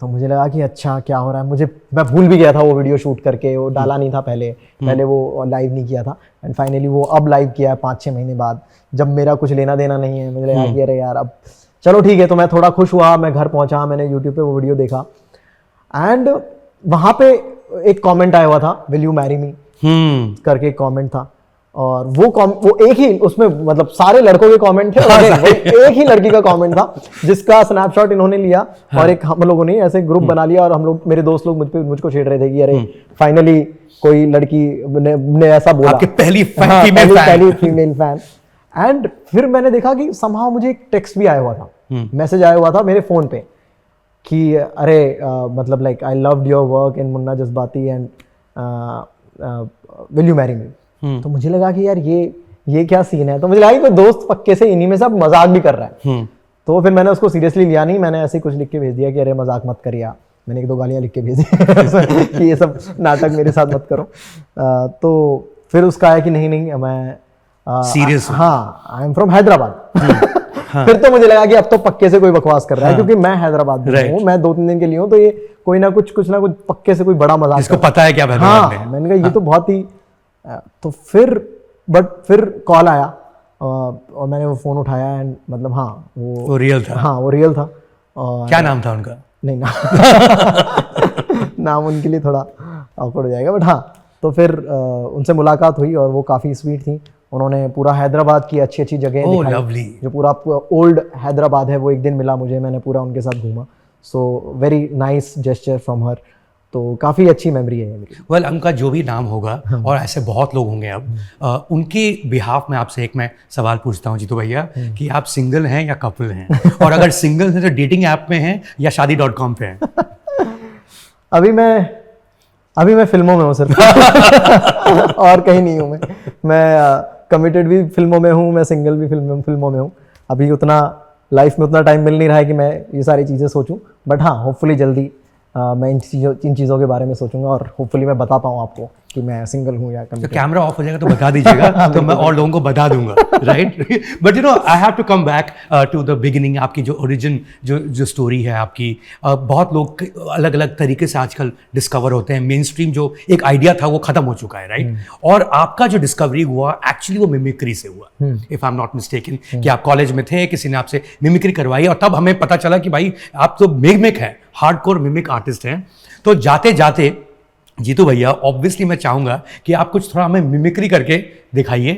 तो मुझे लगा कि अच्छा क्या हो रहा है, मैं भूल भी गया था वो वीडियो शूट करके, वो डाला नहीं था पहले वो लाइव नहीं किया था एंड फाइनली वो अब लाइव किया है 5-6 महीने बाद, जब मेरा कुछ लेना देना नहीं है। मुझे लगा कि अरे यार अब चलो ठीक है, तो मैं थोड़ा खुश हुआ, मैं घर पहुंचा, मैंने यूट्यूब पे वो वीडियो देखा एंड वहां पे एक कमेंट आया हुआ था, विल यू मैरी मी करके एक कमेंट था, और वो एक ही, उसमें मतलब सारे लड़कों के कमेंट थे, एक ही लड़की का कमेंट था जिसका स्नैपशॉट इन्होंने लिया और एक हम लोगों ने ऐसे ग्रुप बना लिया, और हम लोग, मेरे दोस्त लोग मुझको छेड़ रहे थे कि अरे फाइनली कोई लड़की ने ऐसा बोला, आपकी पहली फीमेल फैन। एंड फिर मैंने देखा कि समहाउ मुझे एक टेक्स्ट भी आया हुआ था, मैसेज आया हुआ था मेरे फोन पे कि अरे मतलब like I loved your work in Munna Jazbaati and will you marry me. तो मुझे लगा कि यार ये क्या सीन है, तो मुझे लगा कि कोई दोस्त पक्के से इन्हीं में सब मजाक भी कर रहा है। तो फिर मैंने उसको सीरियसली लिया नहीं, मैंने ऐसे कुछ लिख के भेज दिया कि अरे मजाक मत करिए, मैंने 1-2 गालियां लिख के भेज दी कि ये सब नाटक मेरे साथ मत करो। तो फिर उसका आया कि नहीं मैं सीरियस, हाँ आई एम फ्रॉम हैदराबाद। फिर तो मुझे लगा कि अब तो पक्के से कोई बकवास कर रहा है, क्योंकि मैं हैदराबाद में हूँ, मैं 2-3 दिन के लिए हूँ, तो ये कोई ना कुछ पक्के से कोई बड़ा मजाक, इसको पता है क्या। हाँ, मैंने कहा ये तो बहुत ही, तो फिर कॉल आया और मैंने वो फोन उठाया एंड मतलब हाँ वो रियल था। हाँ वो रियल था। और क्या नाम था उनका? नहीं नाम उनके लिए थोड़ा ऑकवर्ड हो जाएगा, बट हाँ, तो फिर उनसे मुलाकात हुई और वो काफ़ी स्वीट थी। उन्होंने पूरा हैदराबाद की अच्छी जगह दिखाई, जो पूरा ओल्ड हैदराबाद है वो एक दिन मिला मुझे, मैंने पूरा उनके साथ घूमा। So very nice gesture from her, तो काफ़ी अच्छी मेमोरी है मेरी। वेल, उनका जो भी नाम होगा, और ऐसे बहुत लोग होंगे अब, उनके बिहाफ में आपसे एक मैं सवाल पूछता हूँ जीतू भैया, कि आप सिंगल हैं या कपल हैं? और अगर सिंगल हैं तो डेटिंग ऐप में हैं या शादी.com पे हैं? अभी मैं फिल्मों में हूँ सिर्फ और कहीं नहीं हूँ। मैं कमिटेड भी फिल्मों में हूँ, मैं सिंगल भी फिल्मों में हूँ। अभी उतना लाइफ में उतना टाइम मिल नहीं रहा है कि मैं ये सारी चीज़ें सोचूं, बट हाँ होपफुली जल्दी मैं इन चीज़ों के बारे में सोचूंगा और होपफुली मैं बता पाऊँ आपको कि मैं सिंगल हूँ या कमिटेड। तो कैमरा ऑफ हो जाएगा तो बता दीजिएगा तो मैं और लोगों को बता दूंगा, right? But I have to come back to the beginning, आपकी जो ओरिजिन जो स्टोरी है आपकी। बहुत लोग अलग अलग तरीके से आजकल डिस्कवर होते हैं, मेन स्ट्रीम जो एक आइडिया था वो खत्म हो चुका है, राइट? और आपका जो डिस्कवरी हुआ एक्चुअली वो मिमिक्री से हुआ, if I am not mistaken, कि आप कॉलेज में थे, किसी ने आपसे मिमिक्री करवाई और तब हमें पता चला कि भाई आप तो मिमिक है, हार्डकोर मिमिक आर्टिस्ट हैं। तो जाते जाते जीतू भैया, ऑब्वियसली मैं चाहूंगा कि आप कुछ थोड़ा हमें मिमिक्री करके दिखाइए।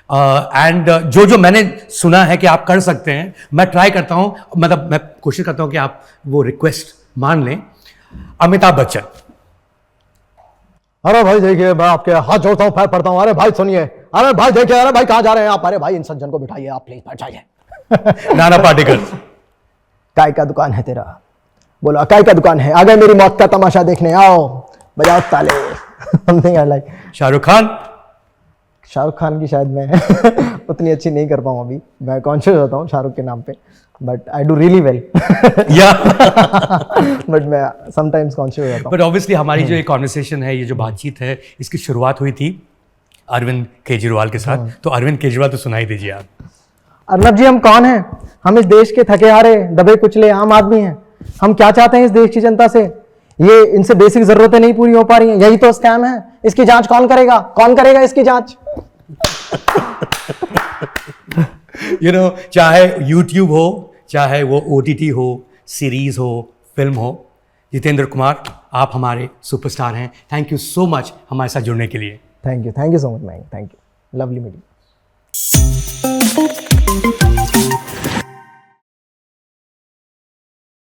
एंड जो मैंने सुना है कि आप कर सकते हैं, मैं ट्राई करता हूं, मतलब मैं कोशिश करता हूं कि आप वो रिक्वेस्ट मान लें। अमिताभ बच्चन। अरे भाई देखिए, मैं आपके हाथ जोड़ता हूँ, पैर पड़ता हूँ। अरे भाई सुनिए, अरे भाई देखिए, अरे भाई कहाँ जा रहे हैं आप? अरे भाई इन सज्जन को बिठाइए, आप प्लीज बैठ जाइए। नाना पाटेकर। काय का दुकान है तेरा? बोला काय का दुकान है, आ गए मेरी मौत का तमाशा देखने, आओ बजाओ ताले। Something I like. Shahrukh Khan. Shahrukh Khan की शायद मैं उतनी अच्छी नहीं कर पाऊँ अभी, मैं कॉन्शियस होता हूँ शाहरुख के नाम पे, but I do really well. या बट मैं समटाइम्स कॉन्शियस होता हूँ। बट ऑब्वियसली हमारी जो ये कॉन्वर्सेशन है, ये जो बातचीत है, इसकी शुरुआत हुई थी अरविंद केजरीवाल के साथ। तो अरविंद केजरीवाल तो सुनाई दीजिए आप। अर्नब जी, हम कौन हैं? हम इस देश के थके हारे दबे कुचले आम आदमी हैं। हम क्या चाहते हैं इस देश की जनता से? ये इनसे बेसिक जरूरतें नहीं पूरी हो पा रही हैं, यही तो स्कैम है। इसकी जांच कौन करेगा? कौन करेगा इसकी जांच? चाहे YouTube हो, चाहे वो OTT हो, सीरीज हो, फिल्म हो, जितेंद्र कुमार आप हमारे सुपरस्टार हैं। थैंक यू सो मच हमारे साथ जुड़ने के लिए। Thank you so much ma'am, thank you, lovely meeting.